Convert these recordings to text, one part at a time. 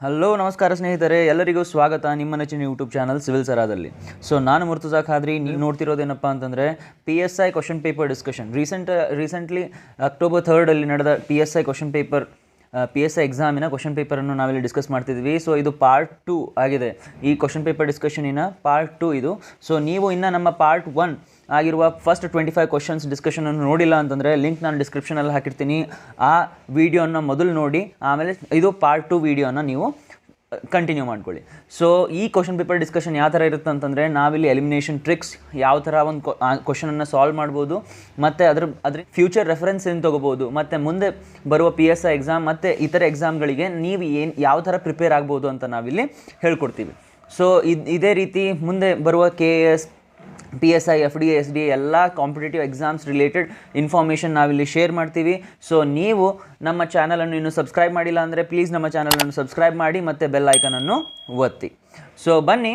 Hello ನಮಸ್ಕಾರ ಸ್ನೇಹಿತರೆ, ಎಲ್ಲರಿಗೂ ಸ್ವಾಗತ ನಿಮ್ಮ ನೆಚ್ಚಿನ ಯೂಟ್ಯೂಬ್ ಚಾನಲ್ ಸಿವಿಲ್ ಸರಾದಲ್ಲಿ. ಸೊ ನಾನು ಮುರ್ತುಜಾ ಖಾದ್ರಿ. ನೀವು ನೋಡ್ತಿರೋದೇನಪ್ಪ ಅಂತಂದರೆ PSI question paper discussion. Recently October 3 ನಡೆದ PSI ಕ್ವಶನ್ ಪೇಪರ್ PSI ಎಕ್ಸಾಮಿನ ಕ್ವಶನ್ ಪೇಪರನ್ನು ನಾವಿಲ್ಲಿ ಡಿಸ್ಕಸ್ ಮಾಡ್ತಿದ್ವಿ. ಸೊ ಇದು ಪಾರ್ಟ್ 2 ಆಗಿದೆ. ಈ ಕ್ವಶನ್ ಪೇಪರ್ ಡಿಸ್ಕಷನಿನ ಪಾರ್ಟ್ 2 ಇದು. ಸೊ ನೀವು ಇನ್ನು ನಮ್ಮ ಪಾರ್ಟ್ 1 ಆಗಿರುವ ಫಸ್ಟ್ 25 ಕ್ವಶನ್ಸ್ ಡಿಸ್ಕಷನನ್ನು ನೋಡಿಲ್ಲ ಅಂತಂದರೆ ಲಿಂಕ್ ನಾನು ಡಿಸ್ಕ್ರಿಪ್ಷನಲ್ಲಿ ಹಾಕಿರ್ತೀನಿ. ಆ ವಿಡಿಯೋನ ಮೊದಲು ನೋಡಿ, ಆಮೇಲೆ ಇದು ಪಾರ್ಟ್ 2 ವಿಡಿಯೋನ ನೀವು ಕಂಟಿನ್ಯೂ ಮಾಡ್ಕೊಳ್ಳಿ. ಸೊ ಈ ಕ್ವಶನ್ ಪೇಪರ್ ಡಿಸ್ಕಷನ್ ಯಾವ ಥರ ಇರುತ್ತೆ ಅಂತಂದರೆ, ನಾವಿಲ್ಲಿ ಎಲಿಮಿನೇಷನ್ ಟ್ರಿಕ್ಸ್ ಯಾವ ಥರ ಒಂದು ಕ್ವಶನನ್ನು ಸಾಲ್ವ್ ಮಾಡ್ಬೋದು, ಮತ್ತು ಅದ್ರ ಫ್ಯೂಚರ್ ರೆಫರೆನ್ಸ್ ಏನು ತೊಗೋಬೋದು, ಮತ್ತು ಮುಂದೆ ಬರುವ PSI ಎಕ್ಸಾಮ್ ಮತ್ತು ಇತರ ಎಕ್ಸಾಮ್ಗಳಿಗೆ ನೀವು ಯಾವ ಥರ ಪ್ರಿಪೇರ್ ಆಗ್ಬೋದು ಅಂತ ನಾವಿಲ್ಲಿ ಹೇಳ್ಕೊಡ್ತೀವಿ. ಸೊ ಇದೇ ರೀತಿ ಮುಂದೆ ಬರುವ KS, PSI, FD, SDA ಎಲ್ಲ ಕಾಂಪಿಟೇಟಿವ್ ಎಕ್ಸಾಮ್ಸ್ ರಿಲೇಟೆಡ್ ಇನ್ಫಾರ್ಮೇಷನ್ ನಾವಿಲ್ಲಿ ಶೇರ್ ಮಾಡ್ತೀವಿ. ಸೊ ನೀವು ನಮ್ಮ ಚಾನಲನ್ನು ಇನ್ನೂ ಸಬ್ಸ್ಕ್ರೈಬ್ ಮಾಡಿಲ್ಲ ಅಂದರೆ ಪ್ಲೀಸ್ ನಮ್ಮ ಚಾನಲನ್ನು ಸಬ್ಸ್ಕ್ರೈಬ್ ಮಾಡಿ ಮತ್ತು ಬೆಲ್ ಐಕನನ್ನು ಒತ್ತಿ. ಸೊ ಬನ್ನಿ,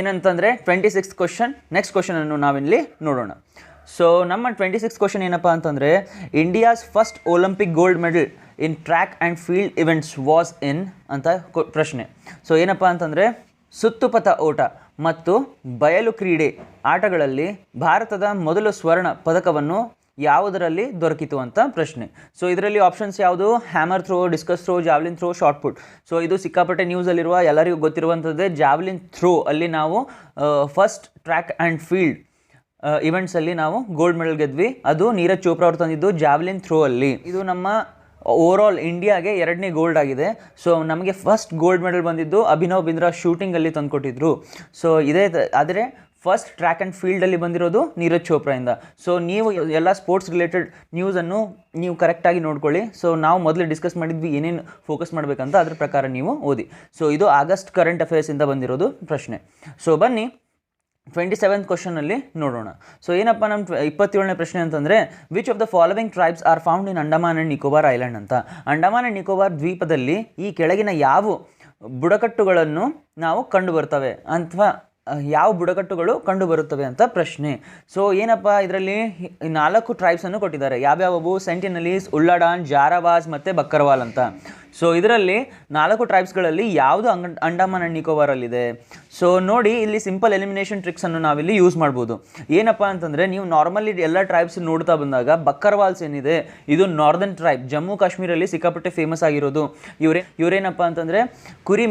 ಏನಂತಂದರೆ 26th ಕ್ವಶನ್, ನೆಕ್ಸ್ಟ್ ಕ್ವಶನನ್ನು ನಾವಿಲ್ಲಿ ನೋಡೋಣ. ಸೊ ನಮ್ಮ 26th ಕ್ವಶನ್ ಏನಪ್ಪ ಅಂತಂದರೆ, India's first Olympic gold medal in track and field events was in ಅಂತ ಪ್ರಶ್ನೆ. ಸೊ ಏನಪ್ಪ ಅಂತಂದರೆ, ಸುತ್ತುಪಥ ಓಟ ಮತ್ತು ಬಯಲು ಕ್ರೀಡೆ ಆಟಗಳಲ್ಲಿ ಭಾರತದ ಮೊದಲು ಸ್ವರ್ಣ ಪದಕವನ್ನು ಯಾವುದರಲ್ಲಿ ದೊರಕಿತು ಅಂತ ಪ್ರಶ್ನೆ. ಸೊ ಇದರಲ್ಲಿ ಆಪ್ಷನ್ಸ್ ಯಾವುದು? Hammer throw, discus throw, javelin throw, shot put. So ಇದು ಸಿಕ್ಕಾಪಟ್ಟೆ ನ್ಯೂಸಲ್ಲಿರುವ ಎಲ್ಲರಿಗೂ ಗೊತ್ತಿರುವಂಥದ್ದೇ. ಜಾವ್ಲಿನ್ ಥ್ರೋ ಅಲ್ಲಿ ನಾವು ಫಸ್ಟ್ ಟ್ರ್ಯಾಕ್ ಆ್ಯಂಡ್ ಫೀಲ್ಡ್ ಇವೆಂಟ್ಸಲ್ಲಿ ನಾವು ಗೋಲ್ಡ್ ಮೆಡಲ್ ಗೆದ್ವಿ. ಅದು ನೀರಜ್ ಚೋಪ್ರಾ ಅವರು ತಂದಿದ್ದು ಜಾವ್ಲಿನ್ ಥ್ರೋ ಅಲ್ಲಿ. ಇದು ನಮ್ಮ ಓವರಾಲ್ ಇಂಡಿಯಾಗೆ 2ನೇ ಗೋಲ್ಡ್ ಆಗಿದೆ. ಸೊ ನಮಗೆ ಫಸ್ಟ್ ಗೋಲ್ಡ್ ಮೆಡಲ್ ಬಂದಿದ್ದು ಅಭಿನವ್ ಬಿಂದ್ರಾ ಶೂಟಿಂಗಲ್ಲಿ ತಂದುಕೊಟ್ಟಿದ್ರು. ಸೊ ಆದರೆ ಫಸ್ಟ್ ಟ್ರ್ಯಾಕ್ ಆ್ಯಂಡ್ ಫೀಲ್ಡಲ್ಲಿ ಬಂದಿರೋದು ನೀರಜ್ ಚೋಪ್ರಾಯಿಂದ. ಸೊ ನೀವು ಎಲ್ಲ ಸ್ಪೋರ್ಟ್ಸ್ ರಿಲೇಟೆಡ್ ನ್ಯೂಸನ್ನು ನೀವು ಕರೆಕ್ಟಾಗಿ ನೋಡ್ಕೊಳ್ಳಿ. ಸೊ ನಾವು ಮೊದಲು ಡಿಸ್ಕಸ್ ಮಾಡಿದ್ವಿ ಏನೇನು ಫೋಕಸ್ ಮಾಡಬೇಕಂತ, ಅದ್ರ ಪ್ರಕಾರ ನೀವು ಓದಿ. ಸೊ ಇದು ಆಗಸ್ಟ್ ಕರೆಂಟ್ ಅಫೇರ್ಸಿಂದ ಬಂದಿರೋದು ಪ್ರಶ್ನೆ. ಸೊ ಬನ್ನಿ 27th ಕ್ವಶನಲ್ಲಿ ನೋಡೋಣ. ಸೊ ಏನಪ್ಪ ನಮ್ಮ 27ನೇ ಪ್ರಶ್ನೆ ಅಂತಂದರೆ, which of the following tribes are found in Andaman and Nicobar island ಅಂತ. ಅಂಡಮಾನ್ ಆ್ಯಂಡ್ ನಿಕೋಬಾರ್ ದ್ವೀಪದಲ್ಲಿ ಈ ಕೆಳಗಿನ ಯಾವ ಬುಡಕಟ್ಟುಗಳನ್ನು ನಾವು ಕಂಡುಬರ್ತವೆ ಅಥವಾ ಯಾವ ಬುಡಕಟ್ಟುಗಳು ಕಂಡುಬರುತ್ತವೆ ಅಂತ ಪ್ರಶ್ನೆ. ಸೊ ಏನಪ್ಪ ಇದರಲ್ಲಿ 4 ಟ್ರೈಬ್ಸನ್ನು ಕೊಟ್ಟಿದ್ದಾರೆ. ಯಾವ್ಯಾವವು? ಸೆಂಟಿನಲೀಸ್, ಉಳ್ಳಾಡಾನ್, ಜಾರಾವಾಜ್ ಮತ್ತು ಬಕ್ಕರ್ವಾಲ್ ಅಂತ. ಸೊ ಇದರಲ್ಲಿ 4 ಟ್ರೈಬ್ಸ್ಗಳಲ್ಲಿ ಯಾವುದು ಅಂಡಮಾನ್ ಆ್ಯಂಡ್ ನಿಕೋಬಾರಲ್ಲಿದೆ? ಸೊ ನೋಡಿ, ಇಲ್ಲಿ ಸಿಂಪಲ್ ಎಲಿಮಿನೇಷನ್ ಟ್ರಿಕ್ಸನ್ನು ನಾವಿಲ್ಲಿ ಯೂಸ್ ಮಾಡ್ಬೋದು. ಏನಪ್ಪ ಅಂತಂದರೆ, ನೀವು ನಾರ್ಮಲಿ ಎಲ್ಲ ಟ್ರೈಬ್ಸ್ ನೋಡ್ತಾ ಬಂದಾಗ ಬಕ್ಕರ್ವಾಲ್ಸ್ ಏನಿದೆ, ಇದು ನಾರ್ದರ್ನ್ ಟ್ರೈಬ್, ಜಮ್ಮು ಕಾಶ್ಮೀರಲ್ಲಿ ಸಿಕ್ಕಾಪಟ್ಟೆ ಫೇಮಸ್ ಆಗಿರೋದು. ಇವರೇನಪ್ಪ ಅಂತಂದರೆ ಕುರಿ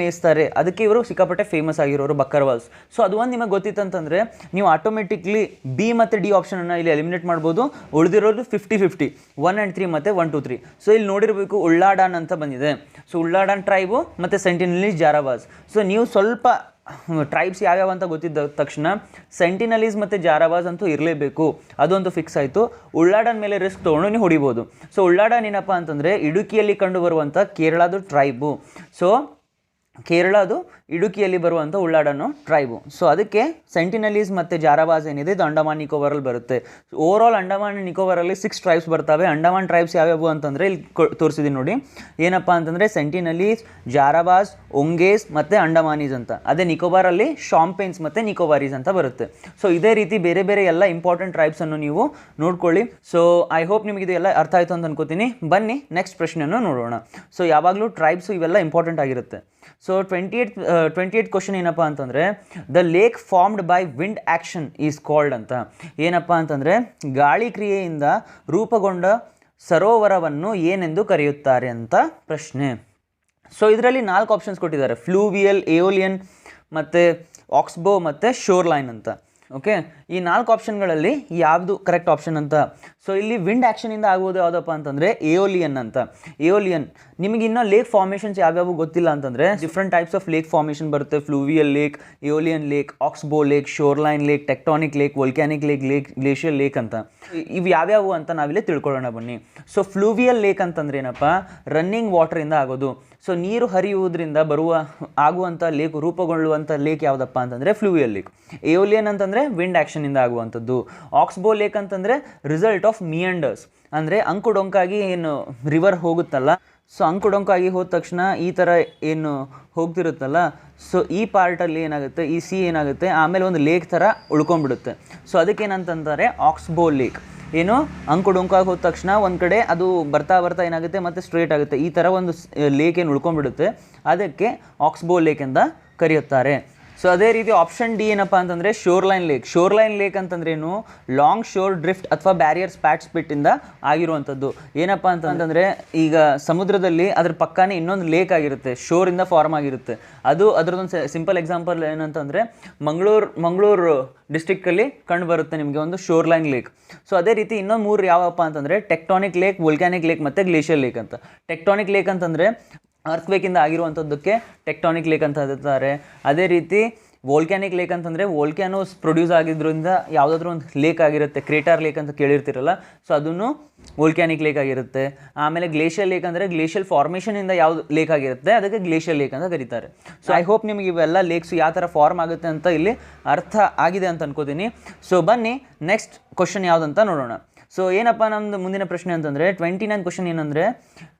ಮೇಯಿಸ್ತಾರೆ, ಅದಕ್ಕೆ ಇವರು ಸಿಕ್ಕಾಪಟ್ಟೆ ಫೇಮಸ್ ಆಗಿರೋರು ಬಕ್ಕರ್ವಾಲ್ಸ್. ಸೊ ಅದು ಒಂದು ನಿಮಗೆ ಗೊತ್ತಿತ್ತಂತಂದರೆ ನೀವು ಆಟೋಮೆಟಿಕ್ಲಿ B ಮತ್ತು D ಆಪ್ಷನನ್ನು ಇಲ್ಲಿ ಎಲಿಮಿನೇಟ್ ಮಾಡ್ಬೋದು. ಉಳಿದಿರೋದು 50-50, 1 and 3 ಮತ್ತು 1, 2, 3. ಸೊ ಇಲ್ಲಿ ನೋಡಿರಬೇಕು ಉಳ್ಳಾಡಾನ್ ಅಂತ ಬಂದಿದೆ. ಸೊ ಉಳ್ಳಾಡಾನ್ ಟ್ರೈಬು ಮತ್ತು ಸೆಂಟಿನಲೀಸ್, ಜಾರಾವಾಜ್. ಸೊ ನೀವು ಸ್ವಲ್ಪ ಟ್ರೈಬ್ಸ್ ಯಾವ್ಯಾವ ಅಂತ ಗೊತ್ತಿದ್ದ ತಕ್ಷಣ ಸೆಂಟಿನಲೀಸ್ ಮತ್ತು ಜಾರಾವಾಜ್ ಅಂತೂ ಇರಲೇಬೇಕು, ಅದೊಂದು ಫಿಕ್ಸ್ ಆಯಿತು. ಉಳ್ಳಾಡಾನ್ ಮೇಲೆ ರಿಸ್ಕ್ ತೊಗೊಂಡು ನೀವು ಹೊಡಿಬೋದು. ಸೊ ಉಳ್ಳಾಡಾನ್ ಏನಪ್ಪ ಅಂತಂದರೆ ಇಡುಕಿಯಲ್ಲಿ ಕಂಡುಬರುವಂಥ ಕೇರಳದ ಟ್ರೈಬು. ಸೊ ಕೇರಳದು ಇಡುಕಿಯಲ್ಲಿ ಬರುವಂಥ ಉಳ್ಳಾಡನ್ನು ಟ್ರೈಬು. ಸೊ ಅದಕ್ಕೆ ಸೆಂಟಿನಲೀಸ್ ಮತ್ತು ಜಾರಾವಾಜ್ ಏನಿದೆ ಇದು ಅಂಡಮಾನ್ ನಿಕೋಬಾರಲ್ಲಿ ಬರುತ್ತೆ. ಓವರಾಲ್ ಅಂಡಮಾನ್ ನಿಕೋಬಾರಲ್ಲಿ 6 ಟ್ರೈಬ್ಸ್ ಬರ್ತವೆ. ಅಂಡಮಾನ್ ಟ್ರೈಬ್ಸ್ ಯಾವ್ಯಾವು ಅಂತಂದರೆ ಇಲ್ಲಿ ತೋರಿಸಿದ್ದೀನಿ ನೋಡಿ. ಏನಪ್ಪ ಅಂತಂದರೆ ಸೆಂಟಿನಲೀಸ್, ಜಾರಾವಾಜ್, ಒಂಗೇಸ್ ಮತ್ತು ಅಂಡಮಾನೀಸ್ ಅಂತ. ಅದೇ ನಿಕೋಬಾರಲ್ಲಿ ಶಾಂಪೇನ್ಸ್ ಮತ್ತು ನಿಕೋಬಾರೀಸ್ ಅಂತ ಬರುತ್ತೆ. ಸೊ ಇದೇ ರೀತಿ ಬೇರೆ ಬೇರೆ ಎಲ್ಲ ಇಂಪಾರ್ಟೆಂಟ್ ಟ್ರೈಬ್ಸನ್ನು ನೀವು ನೋಡ್ಕೊಳ್ಳಿ. ಸೊ ಐ ಹೋಪ್ ನಿಮಗೆ ಇದು ಎಲ್ಲ ಅರ್ಥ ಆಯಿತು ಅಂತ ಅನ್ಕೋತೀನಿ. ಬನ್ನಿ ನೆಕ್ಸ್ಟ್ ಪ್ರಶ್ನೆಯನ್ನು ನೋಡೋಣ. ಸೊ ಯಾವಾಗಲೂ ಟ್ರೈಬ್ಸು ಇವೆಲ್ಲ ಇಂಪಾರ್ಟೆಂಟ್ ಆಗಿರುತ್ತೆ. ಸೊ 28th ಕ್ವಶನ್ ಏನಪ್ಪ ಅಂತಂದರೆ, the lake formed by wind action is called ಅಂತ. ಏನಪ್ಪ ಅಂತಂದರೆ ಗಾಳಿ ಕ್ರಿಯೆಯಿಂದ ರೂಪುಗೊಂಡ ಸರೋವರವನ್ನು ಏನೆಂದು ಕರೆಯುತ್ತಾರೆ ಅಂತ ಪ್ರಶ್ನೆ. ಸೊ ಇದರಲ್ಲಿ 4 ಆಪ್ಷನ್ಸ್ ಕೊಟ್ಟಿದ್ದಾರೆ: ಫ್ಲೂವಿಯಲ್, ಏಯೋಲಿಯನ್ ಮತ್ತು ಆಕ್ಸ್ಬೋ ಮತ್ತು ಶೋರ್ಲೈನ್ ಅಂತ. ಓಕೆ, ಈ 4 ಆಪ್ಷನ್ಗಳಲ್ಲಿ ಯಾವುದು ಕರೆಕ್ಟ್ ಆಪ್ಷನ್ ಅಂತ. ಸೊ ಇಲ್ಲಿ ವಿಂಡ್ ಆ್ಯಕ್ಷನಿಂದ ಆಗೋದು ಯಾವುದಪ್ಪ ಅಂತಂದರೆ ಏಯೋಲಿಯನ್ ಅಂತ. ಏಯೋಲಿಯನ್ ನಿಮಗೆ ಇನ್ನೂ ಲೇಕ್ ಫಾರ್ಮೇಷನ್ಸ್ ಯಾವ್ಯಾವು ಗೊತ್ತಿಲ್ಲ ಅಂತಂದರೆ, different types of lake formation ಬರುತ್ತೆ. Fluvial lake, aeolian lake, oxbow lake, shoreline lake, tectonic lake, volcanic lake, glacial lake ಅಂತ. ಇವು ಯಾವ್ಯಾವು ಅಂತ ನಾವಿಲ್ಲಿ ತಿಳ್ಕೊಳ್ಳೋಣ ಬನ್ನಿ. ಸೊ ಫ್ಲೂವಿಯಲ್ ಲೇಕ್ ಅಂತಂದ್ರೆ ಏನಪ್ಪ, ರನ್ನಿಂಗ್ ವಾಟರಿಂದ ಆಗೋದು. ಸೊ ನೀರು ಹರಿಯುವುದರಿಂದ ಆಗುವಂಥ ಲೇಕ್, ರೂಪುಗೊಳ್ಳುವಂಥ ಲೇಕ್ ಯಾವುದಪ್ಪ ಅಂತಂದರೆ ಫ್ಲೂವಿಯಲ್ ಲೇಕ್. ಏಯೋಲಿಯನ್ ಅಂತಂದರೆ ವಿಂಡ್ ಆ್ಯಕ್ಷನಿಂದ ಆಗುವಂಥದ್ದು. ಆಕ್ಸ್ಬೋ ಲೇಕ್ ಅಂತಂದರೆ ರಿಸಲ್ಟ್ ಆಫ್ ಮಿಯಾಂಡರ್ಸ್, ಅಂದರೆ ಅಂಕುಡೊಂಕಾಗಿ ಏನು ರಿವರ್ ಹೋಗುತ್ತಲ್ಲ, ಸೊ ಅಂಕುಡೊಂಕಾಗಿ ಹೋದ ತಕ್ಷಣ ಈ ಥರ ಏನು ಹೋಗ್ತಿರುತ್ತಲ್ಲ, ಸೊ ಈ ಪಾರ್ಟಲ್ಲಿ ಏನಾಗುತ್ತೆ, ಈ ಸಿ ಏನಾಗುತ್ತೆ, ಆಮೇಲೆ ಒಂದು ಲೇಕ್ ಥರ ಉಳ್ಕೊಂಡ್ಬಿಡುತ್ತೆ. So ಅದಕ್ಕೇನಂತಂತಾರೆ ಆಕ್ಸ್ಬೋ lake. ಏನು ಅಂಕುಡೊಂಕಾಗಿ ಹೋದ ತಕ್ಷಣ ಒಂದು ಕಡೆ ಅದು ಬರ್ತಾ ಬರ್ತಾ ಏನಾಗುತ್ತೆ ಮತ್ತು ಸ್ಟ್ರೇಟ್ ಆಗುತ್ತೆ. ಈ ಥರ ಒಂದು ಲೇಕ್ ಏನು ಉಳ್ಕೊಂಡ್ಬಿಡುತ್ತೆ, ಅದಕ್ಕೆ ಆಕ್ಸ್ಬೋ ಲೇಕ್ ಅಂತ ಕರೆಯುತ್ತಾರೆ. ಸೊ ಅದೇ ರೀತಿ ಆಪ್ಷನ್ ಡಿ ಏನಪ್ಪ ಅಂತಂದರೆ ಶೋರ್ಲೈನ್ ಲೇಕ್. ಶೋರ್ಲೈನ್ ಲೇಕ್ ಅಂತಂದ್ರೇನು, ಲಾಂಗ್ ಶೋರ್ ಡ್ರಿಫ್ಟ್ ಅಥವಾ ಬ್ಯಾರಿಯರ್ ಸ್ಪ್ಯಾಟ್ ಸ್ಪಿಟ್ಟಿಂದ ಆಗಿರುವಂಥದ್ದು. ಏನಪ್ಪ ಅಂತಂದರೆ ಈಗ ಸಮುದ್ರದಲ್ಲಿ ಅದ್ರ ಪಕ್ಕನೇ ಇನ್ನೊಂದು ಲೇಕ್ ಆಗಿರುತ್ತೆ, ಶೋರಿಂದ ಫಾರ್ಮ್ ಆಗಿರುತ್ತೆ. ಅದು ಅದರದೊಂದು ಸಿಂಪಲ್ ಎಕ್ಸಾಂಪಲ್ ಏನಂತಂದರೆ ಮಂಗಳೂರು ಡಿಸ್ಟ್ರಿಕ್ಕಲ್ಲಿ ಕಂಡು ಬರುತ್ತೆ ನಿಮಗೆ ಒಂದು ಶೋರ್ಲೈನ್ ಲೇಕ್. ಸೊ ಅದೇ ರೀತಿ ಇನ್ನೊಂದು 3 ಯಾವಪ್ಪ ಅಂತಂದರೆ ಟೆಕ್ಟಾನಿಕ್ ಲೇಕ್, ವೋಲ್ಕ್ಯಾನಿಕ್ ಲೇಕ್ ಮತ್ತು ಗ್ಲೇಷಿಯರ್ ಲೇಕ್ ಅಂತ. ಟೆಕ್ಟಾನಿಕ್ ಲೇಕ್ ಅಂತಂದರೆ ಅರ್ಥ್ವೇಕಿಂದ ಆಗಿರುವಂಥದ್ದಕ್ಕೆ ಟೆಕ್ಟಾನಿಕ್ ಲೇಕ್ ಅಂತ ಹೇಳ್ತಾರೆ. ಅದೇ ರೀತಿ ವೋಲ್ಕ್ಯಾನಿಕ್ ಲೇಕ್ ಅಂತಂದರೆ ವೋಲ್ಕ್ಯಾನೋಸ್ ಪ್ರೊಡ್ಯೂಸ್ ಆಗಿದ್ದರಿಂದ ಯಾವುದಾದ್ರೂ ಒಂದು ಲೇಕ್ ಆಗಿರುತ್ತೆ, ಕ್ರೇಟರ್ ಲೇಕ್ ಅಂತ ಕೇಳಿರ್ತಿರಲ್ಲ, ಸೊ ಅದನ್ನು ವೋಲ್ಕ್ಯಾನಿಕ್ ಲೇಕ್ ಆಗಿರುತ್ತೆ. ಆಮೇಲೆ ಗ್ಲೇಷಿಯರ್ ಲೇಕ್ ಅಂದರೆ ಗ್ಲೇಷಿಯಲ್ ಫಾರ್ಮೇಷನಿಂದ ಯಾವುದು ಲೇಕ್ ಆಗಿರುತ್ತೆ ಅದಕ್ಕೆ ಗ್ಲೇಷಿಯರ್ ಲೇಕ್ ಅಂತ ಕರೀತಾರೆ. ಸೊ ಐ ಹೋಪ್ ನಿಮಗೆ ಇವೆಲ್ಲ ಲೇಕ್ಸು ಯಾವ ಥರ ಫಾರ್ಮ್ ಆಗುತ್ತೆ ಅಂತ ಇಲ್ಲಿ ಅರ್ಥ ಆಗಿದೆ ಅಂತ ಅನ್ಕೋತೀನಿ. ಸೊ ಬನ್ನಿ ನೆಕ್ಸ್ಟ್ ಕ್ವಶನ್ ಯಾವುದಂತ ನೋಡೋಣ. ಸೊ ಏನಪ್ಪ ನಮ್ಮದು ಮುಂದಿನ ಪ್ರಶ್ನೆ ಅಂತಂದರೆ 29 ಕ್ವಶನ್ ಏನಂದರೆ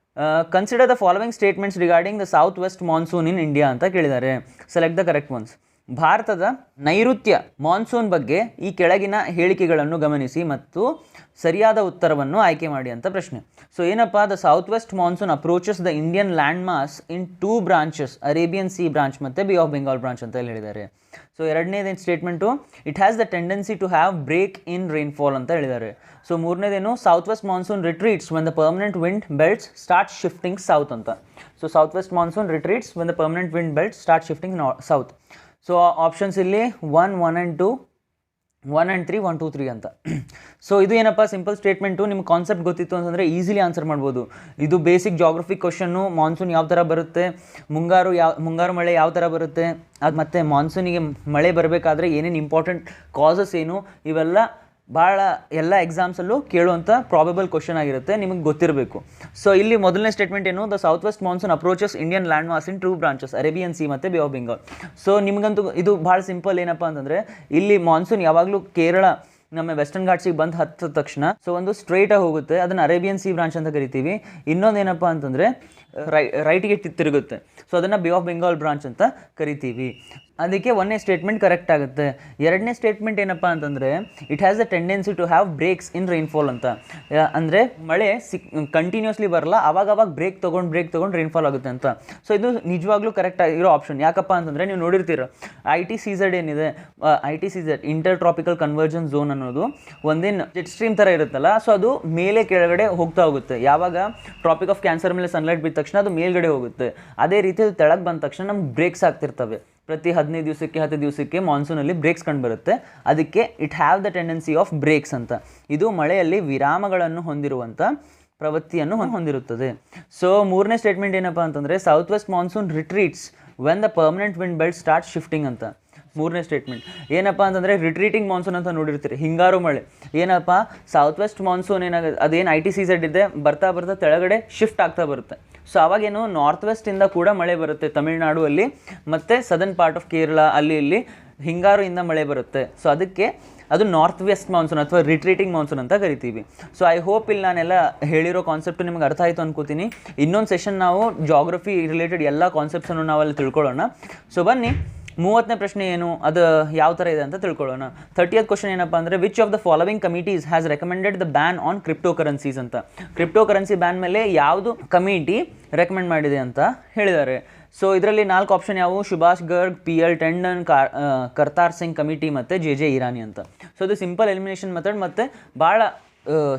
consider the following statements regarding the south west monsoon in India ಅಂತ ಕೇಳಿದ್ದಾರೆ. Select the correct ones. ಭಾರತದ ನೈಋತ್ಯ ಮಾನ್ಸೂನ್ ಬಗ್ಗೆ ಈ ಕೆಳಗಿನ ಹೇಳಿಕೆಗಳನ್ನು ಗಮನಿಸಿ ಮತ್ತು ಸರಿಯಾದ ಉತ್ತರವನ್ನು ಆಯ್ಕೆ ಮಾಡಿ ಅಂತ ಪ್ರಶ್ನೆ. ಸೊ ಏನಪ್ಪ, the south west monsoon approaches the Indian land mass in 2 branches, Arabian sea branch ಮತ್ತು ಬೇ ಆಫ್ ಬೆಂಗಾಲ್ ಬ್ರಾಂಚ್ ಅಂತ ಹೇಳಿದ್ದಾರೆ. ಸೊ ಎರಡನೇದೇನು statement, it has the tendency to have break in rainfall ಅಂತ ಹೇಳಿದ್ದಾರೆ. ಸೊ ಮೂರನೇದೇನು, south west monsoon retreats when the permanent wind belts start shifting south ಅಂತ. So south west monsoon retreats when the permanent wind belts start shifting south. So options ಇಲ್ಲಿ 1 and 2, 1 and 3, 1, 2, 3 ಅಂತ. So ಇದು ಏನಪ್ಪ simple statement. ನಿಮ್ಗೆ concept ಗೊತ್ತಿತ್ತು ಅಂತಂದರೆ easily answer ಮಾಡ್ಬೋದು. ಇದು ಬೇಸಿಕ್ ಜಾಗ್ರಫಿ ಕ್ವಶನ್ನು. ಮಾನ್ಸೂನ್ ಯಾವ ಥರ ಬರುತ್ತೆ, ಮುಂಗಾರು ಮಳೆ ಯಾವ ಥರ ಬರುತ್ತೆ, ಅದು ಮತ್ತು ಮಾನ್ಸೂನಿಗೆ ಮಳೆ ಬರಬೇಕಾದ್ರೆ ಏನೇನು ಇಂಪಾರ್ಟೆಂಟ್ ಕಾಸಸ್ ಏನು, ಇವೆಲ್ಲ ಭಾಳ ಎಲ್ಲ ಎಕ್ಸಾಮ್ಸಲ್ಲೂ ಕೇಳುವಂಥ ಪ್ರಾಬಬಲ್ ಕ್ವಶನ್ ಆಗಿರುತ್ತೆ, ನಿಮಗೆ ಗೊತ್ತಿರಬೇಕು. ಸೊ ಇಲ್ಲಿ ಮೊದಲನೇ ಸ್ಟೇಟ್ಮೆಂಟ್ ಏನು, the south west monsoon approaches Indian land mass in 2 branches, Arabian sea ಮತ್ತು ಬೇ ಆಫ್ ಬೆಂಗಾಲ್. ಸೊ ನಿಮಗಂತೂ ಇದು ಭಾಳ ಸಿಂಪಲ್. ಏನಪ್ಪ ಅಂತಂದರೆ ಇಲ್ಲಿ ಮಾನ್ಸೂನ್ ಯಾವಾಗಲೂ ಕೇರಳ ನಮ್ಮ ವೆಸ್ಟರ್ನ್ ಘಾಟ್ಸಿಗೆ ಬಂದು ಹತ್ತಿದ ತಕ್ಷಣ ಸೊ ಒಂದು ಸ್ಟ್ರೈಟಾಗಿ ಹೋಗುತ್ತೆ, ಅದನ್ನು ಅರೇಬಿಯನ್ ಸಿ ಬ್ರಾಂಚ್ ಅಂತ ಕರಿತೀವಿ. ಇನ್ನೊಂದು ಏನಪ್ಪ ಅಂತಂದರೆ ರೈಟಿಗೆ ತಿರುಗುತ್ತೆ, ಸೊ ಅದನ್ನು ಬೇ ಆಫ್ ಬೆಂಗಾಲ್ ಬ್ರಾಂಚ್ ಅಂತ ಕರಿತೀವಿ. ಅದಕ್ಕೆ ಒಂದನೇ ಸ್ಟೇಟ್ಮೆಂಟ್ ಕರೆಕ್ಟ್ ಆಗುತ್ತೆ. ಎರಡನೇ ಸ್ಟೇಟ್ಮೆಂಟ್ ಏನಪ್ಪ ಅಂತಂದರೆ it has the tendency to have breaks in rainfall ಅಂತ. ಅಂದರೆ ಮಳೆ ಕಂಟಿನ್ಯೂಸ್ಲಿ ಬರಲ್ಲ, ಅವಾಗ ಬ್ರೇಕ್ ತೊಗೊಂಡು ರೈನ್ಫಾಲ್ ಆಗುತ್ತೆ ಅಂತ. ಸೊ ಇದು ನಿಜವಾಗ್ಲೂ ಕರೆಕ್ಟ್ ಆಗಿರೋ ಆಪ್ಷನ್. ಯಾಕಪ್ಪ ಅಂತಂದರೆ ನೀವು ನೋಡಿರ್ತೀರ ITCZ ಏನಿದೆ, ITCZ inter tropical conversion zone ಅನ್ನೋದು ಒಂದೇನು ಜೆಟ್ ಸ್ಟ್ರೀಮ್ ಥರ ಇರುತ್ತಲ್ಲ, ಸೊ ಅದು ಮೇಲೆ ಕೆಳಗಡೆ ಹೋಗ್ತಾ ಹೋಗುತ್ತೆ. ಯಾವಾಗ ಟ್ರಾಪಿಕ್ ಆಫ್ ಕ್ಯಾನ್ಸರ್ ಮೇಲೆ ಸನ್ಲೈಟ್ ಬಿದ್ದ ತಕ್ಷಣ ಅದು ಮೇಲ್ಗಡೆ ಹೋಗುತ್ತೆ, ಅದೇ ರೀತಿ ಅದು ತೆಳಗೆ ಬಂದ ತಕ್ಷಣ ನಮ್ಗೆ ಬ್ರೇಕ್ಸ್ ಆಗ್ತಿರ್ತವೆ. ಪ್ರತಿ 15 ದಿವಸಕ್ಕೆ 10 ದಿವಸಕ್ಕೆ ಮಾನ್ಸೂನಲ್ಲಿ ಬ್ರೇಕ್ಸ್ ಕಂಡುಬರುತ್ತೆ. ಅದಕ್ಕೆ it have the tendency of breaks ಅಂತ. ಇದು ಮಳೆಯಲ್ಲಿ ವಿರಾಮಗಳನ್ನು ಹೊಂದಿರುವಂಥ ಪ್ರವೃತ್ತಿಯನ್ನು ಹೊಂದಿರುತ್ತದೆ. ಸೊ ಮೂರನೇ ಸ್ಟೇಟ್ಮೆಂಟ್ ಏನಪ್ಪ ಅಂತಂದರೆ south west monsoon retreats when the permanent wind belt start shifting ಅಂತ. ಮೂರನೇ ಸ್ಟೇಟ್ಮೆಂಟ್ ಏನಪ್ಪ ಅಂತಂದರೆ ರಿಟ್ರೀಟಿಂಗ್ ಮಾನ್ಸೂನ್ ಅಂತ ನೋಡಿರ್ತೀರಿ, ಹಿಂಗಾರು ಮಳೆ. ಏನಪ್ಪ ಸೌತ್ ವೆಸ್ಟ್ ಮಾನ್ಸೂನ್ ಏನಾಗುತ್ತೆ, ಅದೇನು ITCZ ಇದೆ, ಬರ್ತಾ ತೆಳಗಡೆ ಶಿಫ್ಟ್ ಆಗ್ತಾ ಬರುತ್ತೆ. ಸೊ ಅವಾಗೇನು ನಾರ್ತ್ ವೆಸ್ಟಿಂದ ಕೂಡ ಮಳೆ ಬರುತ್ತೆ ತಮಿಳ್ನಾಡು ಅಲ್ಲಿ, ಮತ್ತು ಸದರ್ನ್ ಪಾರ್ಟ್ ಆಫ್ ಕೇರಳ ಅಲ್ಲಿ ಇಲ್ಲಿ ಹಿಂಗಾರುಯಿಂದ ಮಳೆ ಬರುತ್ತೆ. ಸೊ ಅದಕ್ಕೆ ಅದು ನಾರ್ತ್ ವೆಸ್ಟ್ ಮಾನ್ಸೂನ್ ಅಥವಾ ರಿಟ್ರೀಟಿಂಗ್ ಮಾನ್ಸೂನ್ ಅಂತ ಕರಿತೀವಿ. ಸೊ ಐ ಹೋಪ್ ಇಲ್ಲಿ ನಾನೆಲ್ಲ ಹೇಳಿರೋ ಕಾನ್ಸೆಪ್ಟ್ ನಿಮ್ಗೆ ಅರ್ಥ ಆಯಿತು ಅನ್ಕೋತೀನಿ. ಇನ್ನೊಂದು ಸೆಷನ್ ನಾವು ಜಾಗ್ರಫಿ ರಿಲೇಟೆಡ್ ಎಲ್ಲ ಕಾನ್ಸೆಪ್ಟ್ಸನ್ನು ನಾವಲ್ಲಿ ತಿಳ್ಕೊಳ್ಳೋಣ. ಸೊ ಬನ್ನಿ 30ನೇ ಪ್ರಶ್ನೆ ಏನು, ಅದು ಯಾವ ಥರ ಇದೆ ಅಂತ ತಿಳ್ಕೊಳ್ಳೋಣ. 30th ಕ್ವಶನ್ ಏನಪ್ಪ ಅಂದರೆ which of the following committees has recommended the ban on crypto currencies ಅಂತ. ಕ್ರಿಪ್ಟೋ ಕರೆನ್ಸಿ ಬ್ಯಾನ್ ಮೇಲೆ ಯಾವುದು ಕಮಿಟಿ ರೆಕಮೆಂಡ್ ಮಾಡಿದೆ ಅಂತ ಹೇಳಿದ್ದಾರೆ. ಸೊ ಇದರಲ್ಲಿ 4 ಆಪ್ಷನ್ ಯಾವುವು, ಸುಭಾಷ್ ಗರ್ಗ್, PL ಟಂಡನ್, ಕರ್ತಾರ್ ಸಿಂಗ್ ಕಮಿಟಿ ಮತ್ತು JJ ಇರಾನಿ ಅಂತ. ಸೊ ಇದು ಸಿಂಪಲ್ ಎಲಿಮಿನೇಷನ್ ಮೆಥಡ್ ಮತ್ತು ಭಾಳ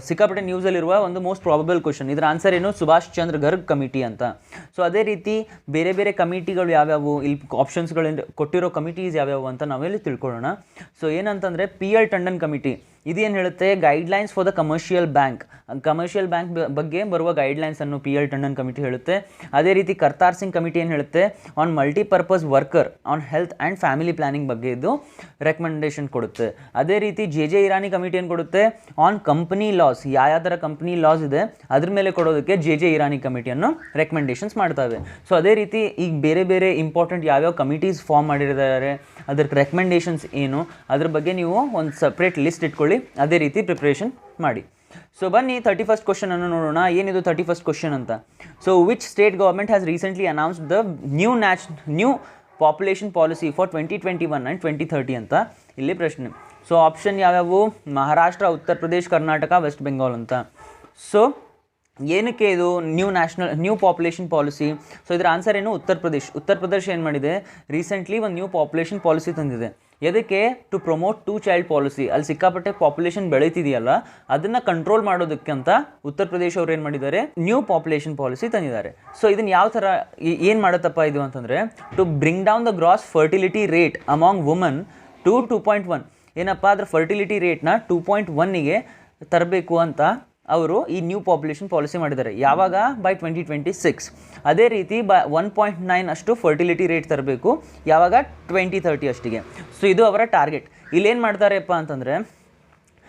ಸಿಕ್ಕಾಪಟ್ಟೆ ನ್ಯೂಸಲ್ಲಿರುವ ಒಂದು ಮೋಸ್ಟ್ ಪ್ರಾಬಬಲ್ ಕ್ವಶನ್. ಇದರ ಆನ್ಸರ್ ಏನು, ಸುಭಾಷ್ ಚಂದ್ರ ಗರ್ಗ್ ಕಮಿಟಿ ಅಂತ. ಸೊ ಅದೇ ರೀತಿ ಬೇರೆ ಕಮಿಟಿಗಳು ಯಾವ್ಯಾವು, ಇಲ್ಲಿ ಆಪ್ಷನ್ಸ್ಗಳಿಂದ ಕೊಟ್ಟಿರೋ ಕಮಿಟೀಸ್ ಯಾವ್ಯಾವು ಅಂತ ನಾವಿಲ್ಲಿ ತಿಳ್ಕೊಳ್ಳೋಣ. ಸೊ ಏನಂತಂದರೆ PL ಟಂಡನ್ ಕಮಿಟಿ ಇದೇನು ಹೇಳುತ್ತೆ, guidelines for the commercial bank ಬಗ್ಗೆ ಬರುವ ಗೈಡ್ಲೈನ್ಸನ್ನು PL ಟಂಡನ್ ಕಮಿಟಿ ಹೇಳುತ್ತೆ. ಅದೇ ರೀತಿ ಕರ್ತಾರ್ ಸಿಂಗ್ ಕಮಿಟಿ ಏನು ಹೇಳುತ್ತೆ, on multipurpose worker on health and family planning ಬಗ್ಗೆ ಇದು ರೆಕಮೆಂಡೇಶನ್ ಕೊಡುತ್ತೆ. ಅದೇ ರೀತಿ JJ ಇರಾನಿ ಕಮಿಟಿ ಏನು ಕೊಡುತ್ತೆ, ಆನ್ ಕಂಪನಿ ಲಾಸ್, ಯಾವ ಥರ ಕಂಪನಿ ಲಾಸ್ ಇದೆ ಅದ್ರ ಮೇಲೆ ಕೊಡೋದಕ್ಕೆ JJ ಇರಾನಿ ಕಮಿಟಿಯನ್ನು ರೆಕಮೆಂಡೇಶನ್ಸ್ ಮಾಡ್ತವೆ. ಸೊ ಅದೇ ರೀತಿ ಈಗ ಬೇರೆ ಇಂಪಾರ್ಟೆಂಟ್ ಯಾವ್ಯಾವ ಕಮಿಟೀಸ್ ಫಾರ್ಮ್ ಮಾಡಿದ್ದಾರೆ, ಅದರ ರೆಕಮೆಂಡೇಶನ್ಸ್ ಏನು, ಅದ್ರ ಬಗ್ಗೆ ನೀವು ಒಂದು ಸಪ್ರೇಟ್ ಲಿಸ್ಟ್ ಇಟ್ಕೊಳ್ಳಿ, ಅದೇ ರೀತಿ ಪ್ರಿಪ್ರೇಷನ್ ಮಾಡಿ. ಸೊ ಬನ್ನಿ 31st ಕ್ವಶನ್ ಅನ್ನು ನೋಡೋಣ. ಏನಿದು 31st ಕ್ವಶನ್ ಅಂತ. So which state government has recently announced the new population policy for 2021 and 2030 ಅಂತ. ಇಲ್ಲಿ ಪ್ರಶ್ನೆ. ಸೊ ಆಪ್ಷನ್ ಯಾವ್ಯಾವು? ಮಹಾರಾಷ್ಟ್ರ, ಉತ್ತರ ಪ್ರದೇಶ್, ಕರ್ನಾಟಕ, ವೆಸ್ಟ್ ಬೆಂಗಾಲ್ ಅಂತ. ಸೊ ಏನಕ್ಕೆ ಇದು ನ್ಯೂ ಪಾಪ್ಯುಲೇಷನ್ ಪಾಲಿಸಿ? ಸೊ ಇದರ ಆನ್ಸರ್ ಏನು? ಉತ್ತರ ಪ್ರದೇಶ್ ಏನು ಮಾಡಿದೆ, ರೀಸೆಂಟ್ಲಿ ಒಂದು ನ್ಯೂ ಪಾಪ್ಯುಲೇಷನ್ ಪಾಲಿಸಿ ತಂದಿದೆ. ಎದಕ್ಕೆ? To promote 2 child policy. ಅಲ್ಲಿ ಸಿಕ್ಕಾಪಟ್ಟೆ ಪಾಪ್ಯುಲೇಷನ್ ಬೆಳೀತಿದೆಯಲ್ಲ, ಅದನ್ನು ಕಂಟ್ರೋಲ್ ಮಾಡೋದಕ್ಕೆ ಅಂತ ಉತ್ತರ ಪ್ರದೇಶ ಅವ್ರು ಏನು ಮಾಡಿದ್ದಾರೆ, ನ್ಯೂ ಪಾಪ್ಯುಲೇಷನ್ ಪಾಲಿಸಿ ತಂದಿದ್ದಾರೆ. ಸೊ ಇದನ್ನು ಯಾವ ಥರ ಏನು ಮಾಡುತ್ತಪ್ಪ ಇದು ಅಂತಂದರೆ, to bring down the gross fertility rate among woman to 2.1. ಏನಪ್ಪ ಅದರ ಫರ್ಟಿಲಿಟಿ ರೇಟ್ನ 2.1ಗೆ ತರಬೇಕು ಅಂತ ಅವರು ಈ ನ್ಯೂ ಪಾಪ್ಯುಲೇಷನ್ ಪಾಲಿಸಿ ಮಾಡಿದ್ದಾರೆ. ಯಾವಾಗ? ಬೈ 2026. ಅದೇ ರೀತಿ 1.9 ಅಷ್ಟು ಫರ್ಟಿಲಿಟಿ ರೇಟ್ ತರಬೇಕು. ಯಾವಾಗ? 2030 ಅಷ್ಟಿಗೆ. ಸೊ ಇದು ಅವರ ಟಾರ್ಗೆಟ್. ಇಲ್ಲೇನು ಮಾಡ್ತಾರೆಪ್ಪ ಅಂತಂದರೆ,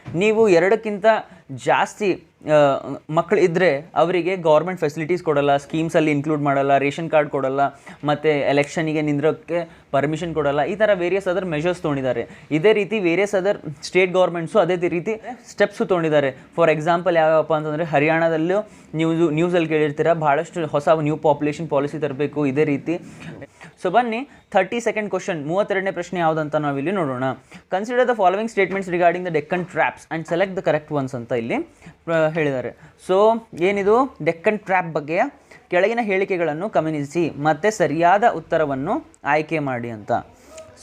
ನೀವು 2ಕ್ಕಿಂತ ಜಾಸ್ತಿ ಮಕ್ಕಳು ಇದ್ದರೆ ಅವರಿಗೆ ಗೌರ್ಮೆಂಟ್ ಫೆಸಿಲಿಟೀಸ್ ಕೊಡಲ್ಲ, ಸ್ಕೀಮ್ಸಲ್ಲಿ ಇನ್ಕ್ಲೂಡ್ ಮಾಡಲ್ಲ, ರೇಷನ್ ಕಾರ್ಡ್ ಕೊಡಲ್ಲ, ಮತ್ತು ಎಲೆಕ್ಷನಿಗೆ ನಿಂದ್ರೋಕ್ಕೆ ಪರ್ಮಿಷನ್ ಕೊಡಲ್ಲ. ಈ ಥರ ವೇರಿಯಸ್ ಅದರ್ ಮೆಷರ್ಸ್ ತೊಗೊಂಡಿದ್ದಾರೆ. ಇದೇ ರೀತಿ ವೇರಿಯಸ್ ಅದರ್ ಸ್ಟೇಟ್ ಗೌರ್ಮೆಂಟ್ಸು ಅದೇ ರೀತಿ ಸ್ಟೆಪ್ಸು ತೊಗೊಂಡಿದ್ದಾರೆ. ಫಾರ್ ಎಕ್ಸಾಂಪಲ್ ಯಾವ್ಯಾವಪ್ಪ ಅಂತಂದರೆ, ಹರಿಯಾಣದಲ್ಲೂ ನ್ಯೂಸಲ್ಲಿ ಕೇಳಿರ್ತೀರ, ಭಾಳಷ್ಟು ಹೊಸ ನ್ಯೂ ಪಾಪ್ಯುಲೇಷನ್ ಪಾಲಿಸಿ ತರಬೇಕು ಇದೇ ರೀತಿ. ಸೊ ಬನ್ನಿ 32nd ಕ್ವಶನ್, 32ನೇ ಪ್ರಶ್ನೆ ಯಾವುದಂತ ನಾವಿಲ್ಲಿ ನೋಡೋಣ. Consider the following statements regarding the Deccan traps and select the correct ones ಅಂತ ಇಲ್ಲಿ ಹೇಳಿದ್ದಾರೆ. ಸೊ ಏನಿದು? ಡೆಕ್ಕನ್ ಟ್ರ್ಯಾಪ್ ಬಗ್ಗೆ ಕೆಳಗಿನ ಹೇಳಿಕೆಗಳನ್ನು ಗಮನಿಸಿ ಮತ್ತು ಸರಿಯಾದ ಉತ್ತರವನ್ನು ಆಯ್ಕೆ ಮಾಡಿ ಅಂತ.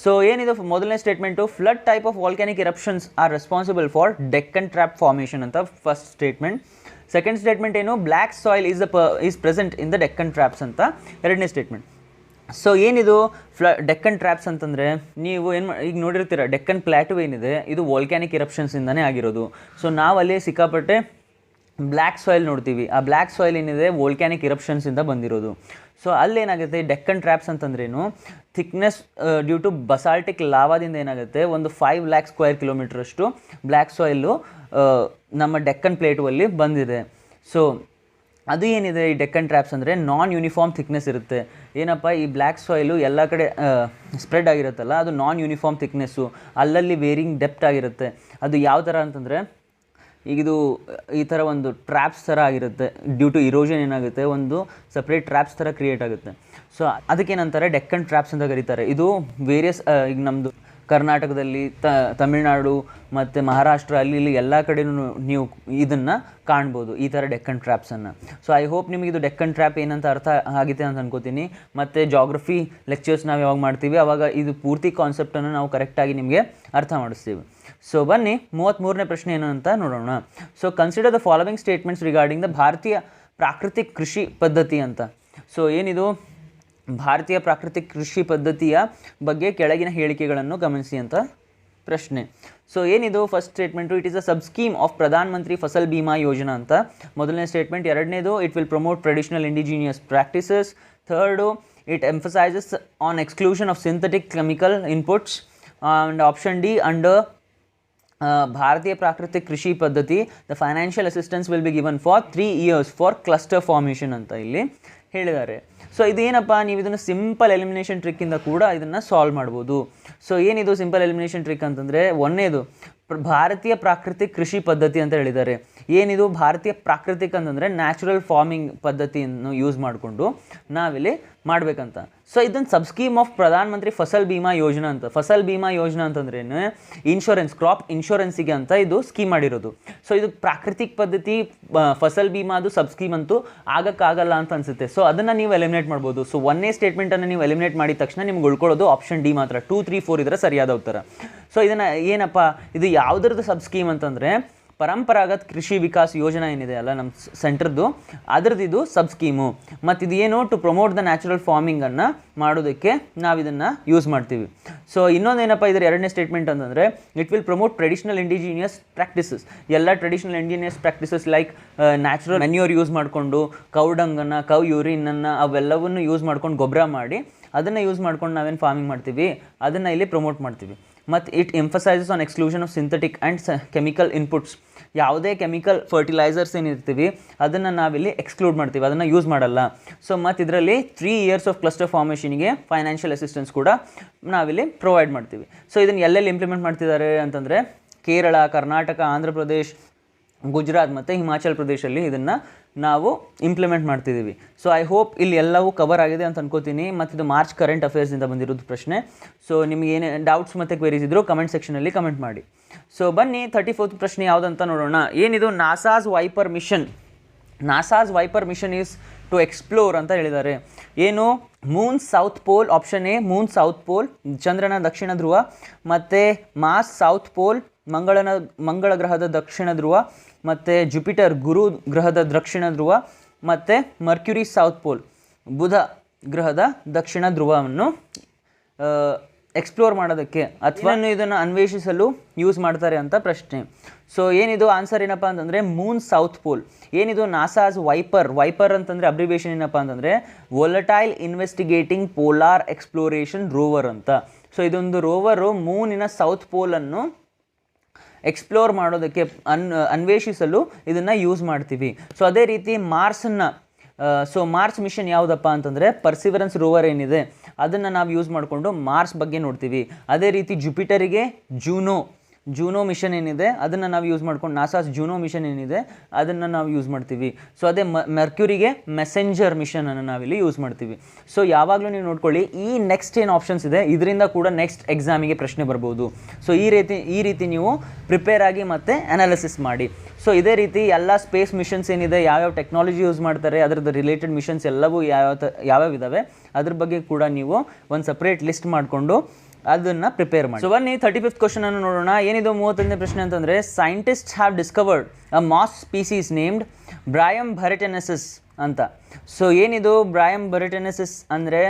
ಸೊ ಏನಿದು ಮೊದಲನೇ statement? Flood type of volcanic eruptions are responsible for Deccan trap formation ಅಂತ ಫಸ್ಟ್ ಸ್ಟೇಟ್ಮೆಂಟ್. ಸೆಕೆಂಡ್ ಸ್ಟೇಟ್ಮೆಂಟ್ ಏನು? Black soil is present in the Deccan traps ಅಂತ ಎರಡನೇ ಸ್ಟೇಟ್ಮೆಂಟ್. ಸೊ ಏನಿದು ಡೆಕ್ಕನ್ ಟ್ರ್ಯಾಪ್ಸ್ ಅಂತಂದರೆ, ನೀವು ಈಗ ನೋಡಿರ್ತೀರ, ಡೆಕ್ಕನ್ ಪ್ಲ್ಯಾಟು ಏನಿದೆ ಇದು ವಾಲ್ಕ್ಯಾನಿಕ್ ಎರಪ್ಷನ್ಸಿಂದನೇ ಆಗಿರೋದು. ಸೊ ನಾವಲ್ಲಿ ಸಿಕ್ಕಾಪಟ್ಟೆ ಬ್ಲ್ಯಾಕ್ ಸಾಯಿಲ್ ನೋಡ್ತೀವಿ. ಆ ಬ್ಲ್ಯಾಕ್ ಸಾಯಿಲ್ ಏನಿದೆ ವೋಲ್ಕ್ಯಾನಿಕ್ ಎರಪ್ಷನ್ಸಿಂದ ಬಂದಿರೋದು. ಸೊ ಅಲ್ಲೇನಾಗುತ್ತೆ, ಡೆಕ್ಕನ್ ಟ್ರ್ಯಾಪ್ಸ್ ಅಂತಂದ್ರೇನು, ಥಿಕ್ನೆಸ್ ಡ್ಯೂ ಟು ಬಸಾಲ್ಟಿಕ್ ಲಾವಾದಿಂದ ಏನಾಗುತ್ತೆ, ಒಂದು 5 lakh ಸ್ಕ್ವೇರ್ ಕಿಲೋಮೀಟ್ರಷ್ಟು ಬ್ಲ್ಯಾಕ್ ಸಾಯಿಲು ನಮ್ಮ ಡೆಕ್ಕನ್ ಪ್ಲೇಟುವಲ್ಲಿ ಬಂದಿದೆ. ಸೊ ಅದು ಏನಿದೆ ಈ ಡೆಕ್ಕನ್ ಟ್ರ್ಯಾಪ್ಸ್ ಅಂದರೆ, ನಾನ್ ಯೂನಿಫಾರ್ಮ್ ಥಿಕ್ನೆಸ್ ಇರುತ್ತೆ. ಏನಪ್ಪ, ಈ ಬ್ಲ್ಯಾಕ್ ಸಾಯಿಲು ಎಲ್ಲ ಕಡೆ ಸ್ಪ್ರೆಡ್ ಆಗಿರುತ್ತಲ್ಲ, ಅದು ನಾನ್ ಯೂನಿಫಾರ್ಮ್ ಥಿಕ್ನೆಸ್ಸು, ಅಲ್ಲಲ್ಲಿ ವೇರಿಂಗ್ ಡೆಪ್ತ್ ಆಗಿರುತ್ತೆ. ಅದು ಯಾವ ಥರ ಅಂತಂದರೆ, ಈಗಿದು ಈ ಥರ ಒಂದು ಟ್ರ್ಯಾಪ್ಸ್ ಥರ ಆಗಿರುತ್ತೆ. ಡ್ಯೂ ಟು ಇರೋಷನ್ ಏನಾಗುತ್ತೆ, ಒಂದು ಸಪ್ರೇಟ್ ಟ್ರ್ಯಾಪ್ಸ್ ಥರ ಕ್ರಿಯೇಟ್ ಆಗುತ್ತೆ. ಸೊ ಅದಕ್ಕೇನಂತಾರೆ, ಡೆಕ್ಕನ್ ಟ್ರ್ಯಾಪ್ಸ್ ಅಂತ ಕರೀತಾರೆ. ಇದು ವೇರಿಯಸ್ ಈಗ ನಮ್ಮದು ಕರ್ನಾಟಕದಲ್ಲಿ, ತಮಿಳ್ನಾಡು ಮತ್ತು ಮಹಾರಾಷ್ಟ್ರ ಇಲ್ಲಿ ಎಲ್ಲ ಕಡೆಯೂ ನೀವು ಇದನ್ನು ಕಾಣ್ಬೋದು, ಈ ಥರ ಡೆಕ್ಕನ್ ಟ್ರ್ಯಾಪ್ಸನ್ನು. ಸೊ ಐ ಹೋಪ್ ನಿಮಗೆ ಇದು ಡೆಕ್ಕನ್ ಟ್ರ್ಯಾಪ್ ಏನಂತ ಅರ್ಥ ಆಗಿದೆ ಅಂತ ಅನ್ಕೋತೀನಿ. ಮತ್ತು ಜಾಗ್ರಫಿ ಲೆಕ್ಚರ್ಸ್ ನಾವು ಯಾವಾಗ ಮಾಡ್ತೀವಿ ಆವಾಗ ಇದು ಪೂರ್ತಿ ಕಾನ್ಸೆಪ್ಟನ್ನು ನಾವು ಕರೆಕ್ಟಾಗಿ ನಿಮಗೆ ಅರ್ಥ ಮಾಡಿಸ್ತೀವಿ. ಸೊ ಬನ್ನಿ 33ನೇ ಪ್ರಶ್ನೆ ಏನು ಅಂತ ನೋಡೋಣ. So consider the following statements regarding the ಭಾರತೀಯ ಪ್ರಾಕೃತಿಕ ಕೃಷಿ ಪದ್ಧತಿ ಅಂತ. ಸೊ ಏನಿದು ಭಾರತೀಯ ಪ್ರಾಕೃತಿಕ ಕೃಷಿ ಪದ್ಧತಿಯ ಬಗ್ಗೆ ಕೆಳಗಿನ ಹೇಳಿಕೆಗಳನ್ನು ಗಮನಿಸಿ ಅಂತ ಪ್ರಶ್ನೆ. ಸೊ ಏನಿದು first statement, it is a sub scheme of Pradhan Mantri Fasal Bima Yojana ಅಂತ ಮೊದಲನೇ ಸ್ಟೇಟ್ಮೆಂಟ್. ಎರಡನೇದು, it will promote traditional indigenous practices. Third, it emphasises on exclusion of synthetic chemical inputs. And option D, under ಭಾರತೀಯ ಪ್ರಾಕೃತಿಕ ಕೃಷಿ ಪದ್ಧತಿ the financial assistance will be given for 3 years for cluster formation ಅಂತ ಇಲ್ಲಿ ಹೇಳಿದ್ದಾರೆ. So ಇದೇನಪ್ಪ, ನೀವು ಇದನ್ನು ಸಿಂಪಲ್ ಎಲಿಮಿನೇಷನ್ ಟ್ರಿಕ್ಕಿಂದ ಕೂಡ ಇದನ್ನು ಸಾಲ್ವ್ ಮಾಡ್ಬೋದು. ಸೊ ಏನಿದು ಸಿಂಪಲ್ ಎಲಿಮಿನೇಷನ್ ಟ್ರಿಕ್ ಅಂತಂದರೆ, ಒಂದನೇದು ಭಾರತೀಯ ಪ್ರಾಕೃತಿಕ ಕೃಷಿ ಪದ್ಧತಿ ಅಂತ ಹೇಳಿದ್ದಾರೆ. ಏನಿದು ಭಾರತೀಯ ಪ್ರಾಕೃತಿಕ ಅಂತಂದರೆ ನ್ಯಾಚುರಲ್ ಫಾರ್ಮಿಂಗ್ ಪದ್ಧತಿಯನ್ನು ಯೂಸ್ ಮಾಡಿಕೊಂಡು ನಾವಿಲ್ಲಿ ಮಾಡಬೇಕಂತ. ಸೊ ಇದನ್ನು ಸಬ್ ಸ್ಕೀಮ್ ಆಫ್ ಪ್ರಧಾನ ಮಂತ್ರಿ ಫಸಲ್ ಬಿಮಾ ಯೋಜನಾ ಅಂತ. ಫಸಲ್ ಬಿಮಾ ಯೋಜನಾ ಅಂತಂದ್ರೇನು, ಇನ್ಶೂರೆನ್ಸ್, ಕ್ರಾಪ್ ಇನ್ಶೂರೆನ್ಸಿಗೆ ಅಂತ ಇದು ಸ್ಕೀಮ್ ಮಾಡಿರೋದು. ಸೊ ಇದು ಪ್ರಾಕೃತಿಕ ಪದ್ಧತಿ, ಫಸಲ್ ಬಿಮಾದು ಸಬ್ ಸ್ಕೀಮ್ ಅಂತೂ ಆಗೋಕ್ಕಾಗಲ್ಲ ಅಂತ ಅನಿಸುತ್ತೆ. ಸೊ ಅದನ್ನು ನೀವು ಎಲಿಮಿನೇಟ್ ಮಾಡ್ಬೋದು. ಸೊ ಒಂದೇ ಸ್ಟೇಟ್ಮೆಂಟನ್ನು ನೀವು ಎಲಿಮಿನೇಟ್ ಮಾಡಿದ ತಕ್ಷಣ ನಿಮ್ಗೆ ಉಳ್ಕೊಳ್ಳೋದು ಆಪ್ಷನ್ ಡಿ ಮಾತ್ರ. 2, 3, 4 ಇದರ ಸರಿಯಾದ ಉತ್ತರ. ಸೊ ಇದನ್ನು ಏನಪ್ಪ, ಇದು ಯಾವುದ್ರದ್ದು ಸಬ್ ಸ್ಕೀಮ್ ಅಂತಂದರೆ, ಪರಂಪರಾಗತ್ ಕೃಷಿ ವಿಕಾಸ್ ಯೋಜನಾ ಏನಿದೆ ಅಲ್ಲ ನಮ್ಮ ಸೆಂಟ್ರದ್ದು, ಅದರದ್ದು ಇದು ಸಬ್ ಸ್ಕೀಮು. ಮತ್ತು ಇದು ಏನು, ಟು ಪ್ರಮೋಟ್ ದ ನ್ಯಾಚುರಲ್ ಫಾರ್ಮಿಂಗನ್ನು ಮಾಡೋದಕ್ಕೆ ನಾವು ಇದನ್ನು ಯೂಸ್ ಮಾಡ್ತೀವಿ. ಸೊ ಇನ್ನೊಂದೇನಪ್ಪ ಇದರ ಎರಡನೇ ಸ್ಟೇಟ್ಮೆಂಟ್ ಅಂತಂದರೆ, it will promote traditional indigenous practices. ಎಲ್ಲ traditional indigenous practices like natural manure use ಮಾಡಿಕೊಂಡು, ಕೌ ಡಂಗನ್ನು, ಕೌ ಯೂರಿನನ್ನು ಅವೆಲ್ಲವನ್ನು ಯೂಸ್ ಮಾಡ್ಕೊಂಡು ಗೊಬ್ಬರ ಮಾಡಿ ಅದನ್ನು ಯೂಸ್ ಮಾಡ್ಕೊಂಡು ನಾವೇನು ಫಾರ್ಮಿಂಗ್ ಮಾಡ್ತೀವಿ ಅದನ್ನು ಇಲ್ಲಿ ಪ್ರಮೋಟ್ ಮಾಡ್ತೀವಿ. ಮತ್ತು it emphasises on exclusion of synthetic and chemical inputs. ಯಾವುದೇ ಕೆಮಿಕಲ್ ಫರ್ಟಿಲೈಸರ್ಸ್ ಏನಿರ್ತೀವಿ ಅದನ್ನು ನಾವಿಲ್ಲಿ ಎಕ್ಸ್ಕ್ಲೂಡ್ ಮಾಡ್ತೀವಿ, ಅದನ್ನು ಯೂಸ್ ಮಾಡಲ್ಲ. ಸೊ ಮತ್ತು ಇದರಲ್ಲಿ 3 years ಆಫ್ ಕ್ಲಸ್ಟರ್ ಫಾರ್ಮೇಷನ್ಗೆ ಫೈನಾನ್ಷಿಯಲ್ ಅಸಿಸ್ಟೆನ್ಸ್ ಕೂಡ ನಾವಿಲ್ಲಿ ಪ್ರೊವೈಡ್ ಮಾಡ್ತೀವಿ. ಸೊ ಇದನ್ನು ಎಲ್ಲೆಲ್ಲಿ ಇಂಪ್ಲಿಮೆಂಟ್ ಮಾಡ್ತಿದ್ದಾರೆ ಅಂತಂದರೆ, ಕೇರಳ, ಕರ್ನಾಟಕ, ಆಂಧ್ರ ಪ್ರದೇಶ್, ಗುಜರಾತ್ ಮತ್ತು ಹಿಮಾಚಲ್ ಪ್ರದೇಶಲ್ಲಿ ಇದನ್ನು ನಾವು ಇಂಪ್ಲಿಮೆಂಟ್ ಮಾಡ್ತಿದ್ದೀವಿ. ಸೊ ಐ ಹೋಪ್ ಇಲ್ಲಿ ಎಲ್ಲವೂ ಕವರ್ ಆಗಿದೆ ಅಂತ ಅನ್ಕೋತೀನಿ. ಮತ್ತು ಇದು ಮಾರ್ಚ್ ಕರೆಂಟ್ ಅಫೇರ್ಸಿಂದ ಬಂದಿರೋದು ಪ್ರಶ್ನೆ. ಸೊ ನಿಮಗೆ ಏನೇ ಡೌಟ್ಸ್ ಮತ್ತು ಕ್ವೆರೀಸ್ ಇದ್ದರೂ ಕಮೆಂಟ್ ಸೆಕ್ಷನಲ್ಲಿ ಕಮೆಂಟ್ ಮಾಡಿ. ಸೊ ಬನ್ನಿ 34th ಪ್ರಶ್ನೆ ಯಾವುದಂತ ನೋಡೋಣ. ಏನಿದು NASA's VIPER mission. NASA's VIPER mission is to explore ಅಂತ ಹೇಳಿದ್ದಾರೆ. ಏನು? Moon south pole, option A moon south pole ಚಂದ್ರನ ದಕ್ಷಿಣ ಧ್ರುವ, ಮತ್ತು ಮಾರ್ಸ್ ಸೌತ್ ಪೋಲ್ ಮಂಗಳ ಗ್ರಹದ ದಕ್ಷಿಣ ಧ್ರುವ, ಮತ್ತು ಜುಪಿಟರ್ ಗುರು ಗ್ರಹದ ದಕ್ಷಿಣ ಧ್ರುವ, ಮತ್ತು ಮರ್ಕ್ಯುರಿ ಸೌತ್ ಪೋಲ್ ಬುಧ ಗ್ರಹದ ದಕ್ಷಿಣ ಧ್ರುವವನ್ನು ಎಕ್ಸ್ಪ್ಲೋರ್ ಮಾಡೋದಕ್ಕೆ ಅಥವಾ ಇದನ್ನು ಅನ್ವೇಷಿಸಲು ಯೂಸ್ ಮಾಡ್ತಾರೆ ಅಂತ ಪ್ರಶ್ನೆ. ಸೊ ಏನಿದು ಆನ್ಸರ್ ಏನಪ್ಪ ಅಂತಂದರೆ ಮೂನ್ ಸೌತ್ ಪೋಲ್. ಏನಿದು ನಾಸಾಸ್ ವೈಪರ್ ಅಂತಂದರೆ ಅಬ್ರಿವೇಷನ್ ಏನಪ್ಪ ಅಂತಂದರೆ volatile investigating polar exploration rover ಅಂತ. ಸೊ ಇದೊಂದು ರೋವರು ಮೂನಿನ ಸೌತ್ ಪೋಲನ್ನು ಎಕ್ಸ್ಪ್ಲೋರ್ ಮಾಡೋದಕ್ಕೆ ಅನ್ವೇಷಿಸಲು ಇದನ್ನು ಯೂಸ್ ಮಾಡ್ತೀವಿ. ಸೊ ಅದೇ ರೀತಿ ಮಾರ್ಸನ್ನು ಮಾರ್ಸ್ ಮಿಷನ್ ಯಾವುದಪ್ಪ ಅಂತಂದರೆ ಪರ್ಸಿವರೆನ್ಸ್ ರೋವರ್ ಏನಿದೆ ಅದನ್ನು ನಾವು ಯೂಸ್ ಮಾಡಿಕೊಂಡು ಮಾರ್ಸ್ ಬಗ್ಗೆ ನೋಡ್ತೀವಿ. ಅದೇ ರೀತಿ ಜುಪಿಟರಿಗೆ ಜೂನೋ ಮಿಷನ್ ಏನಿದೆ ಅದನ್ನು ನಾವು ಯೂಸ್ ಮಾಡ್ಕೊಂಡು ನಾಸಾಸ್ ಜೂನೋ ಮಿಷನ್ ಏನಿದೆ ಅದನ್ನು ನಾವು ಯೂಸ್ ಮಾಡ್ತೀವಿ. ಸೊ ಅದೇ ಮೆರ್ಕ್ಯೂರಿಗೆ ಮೆಸೆಂಜರ್ ಮಿಷನನ್ನು ನಾವಿಲ್ಲಿ ಯೂಸ್ ಮಾಡ್ತೀವಿ. ಸೊ ಯಾವಾಗಲೂ ನೀವು ನೋಡ್ಕೊಳ್ಳಿ, ಈ ನೆಕ್ಸ್ಟ್ ಏನು ಆಪ್ಷನ್ಸ್ ಇದೆ ಇದರಿಂದ ಕೂಡ ನೆಕ್ಸ್ಟ್ ಎಕ್ಸಾಮಿಗೆ ಪ್ರಶ್ನೆ ಬರ್ಬೋದು. ಸೊ ಈ ರೀತಿ ನೀವು ಪ್ರಿಪೇರ್ ಆಗಿ ಮತ್ತು ಅನಾಲಿಸಿಸ್ ಮಾಡಿ. ಸೊ ಇದೇ ರೀತಿ ಎಲ್ಲ ಸ್ಪೇಸ್ ಮಿಷನ್ಸ್ ಏನಿದೆ, ಯಾವ್ಯಾವ ಟೆಕ್ನಾಲಜಿ ಯೂಸ್ ಮಾಡ್ತಾರೆ, ಅದರದ್ದು ರಿಲೇಟೆಡ್ ಮಿಷನ್ಸ್ ಎಲ್ಲವೂ ಯಾವ್ಯಾವ ಇದ್ದಾವೆ ಅದ್ರ ಬಗ್ಗೆ ಕೂಡ ನೀವು ಒಂದು ಸಪ್ರೇಟ್ ಲಿಸ್ಟ್ ಮಾಡಿಕೊಂಡು ಅದನ್ನು ಪ್ರಿಪೇರ್ ಮಾಡಿ. ಸೊ ಬನ್ನಿ 35th ಕ್ವಶನ್ ಅನ್ನು ನೋಡೋಣ. ಏನಿದು 35ನೇ ಪ್ರಶ್ನೆ ಅಂತಂದರೆ scientist have discovered a moss species named Bryum bharatiensis ಅಂತ. ಸೊ ಏನಿದು ಬ್ರಯಮ್ ಭರಟೆನೆಸಿಸ್ ಅಂದರೆ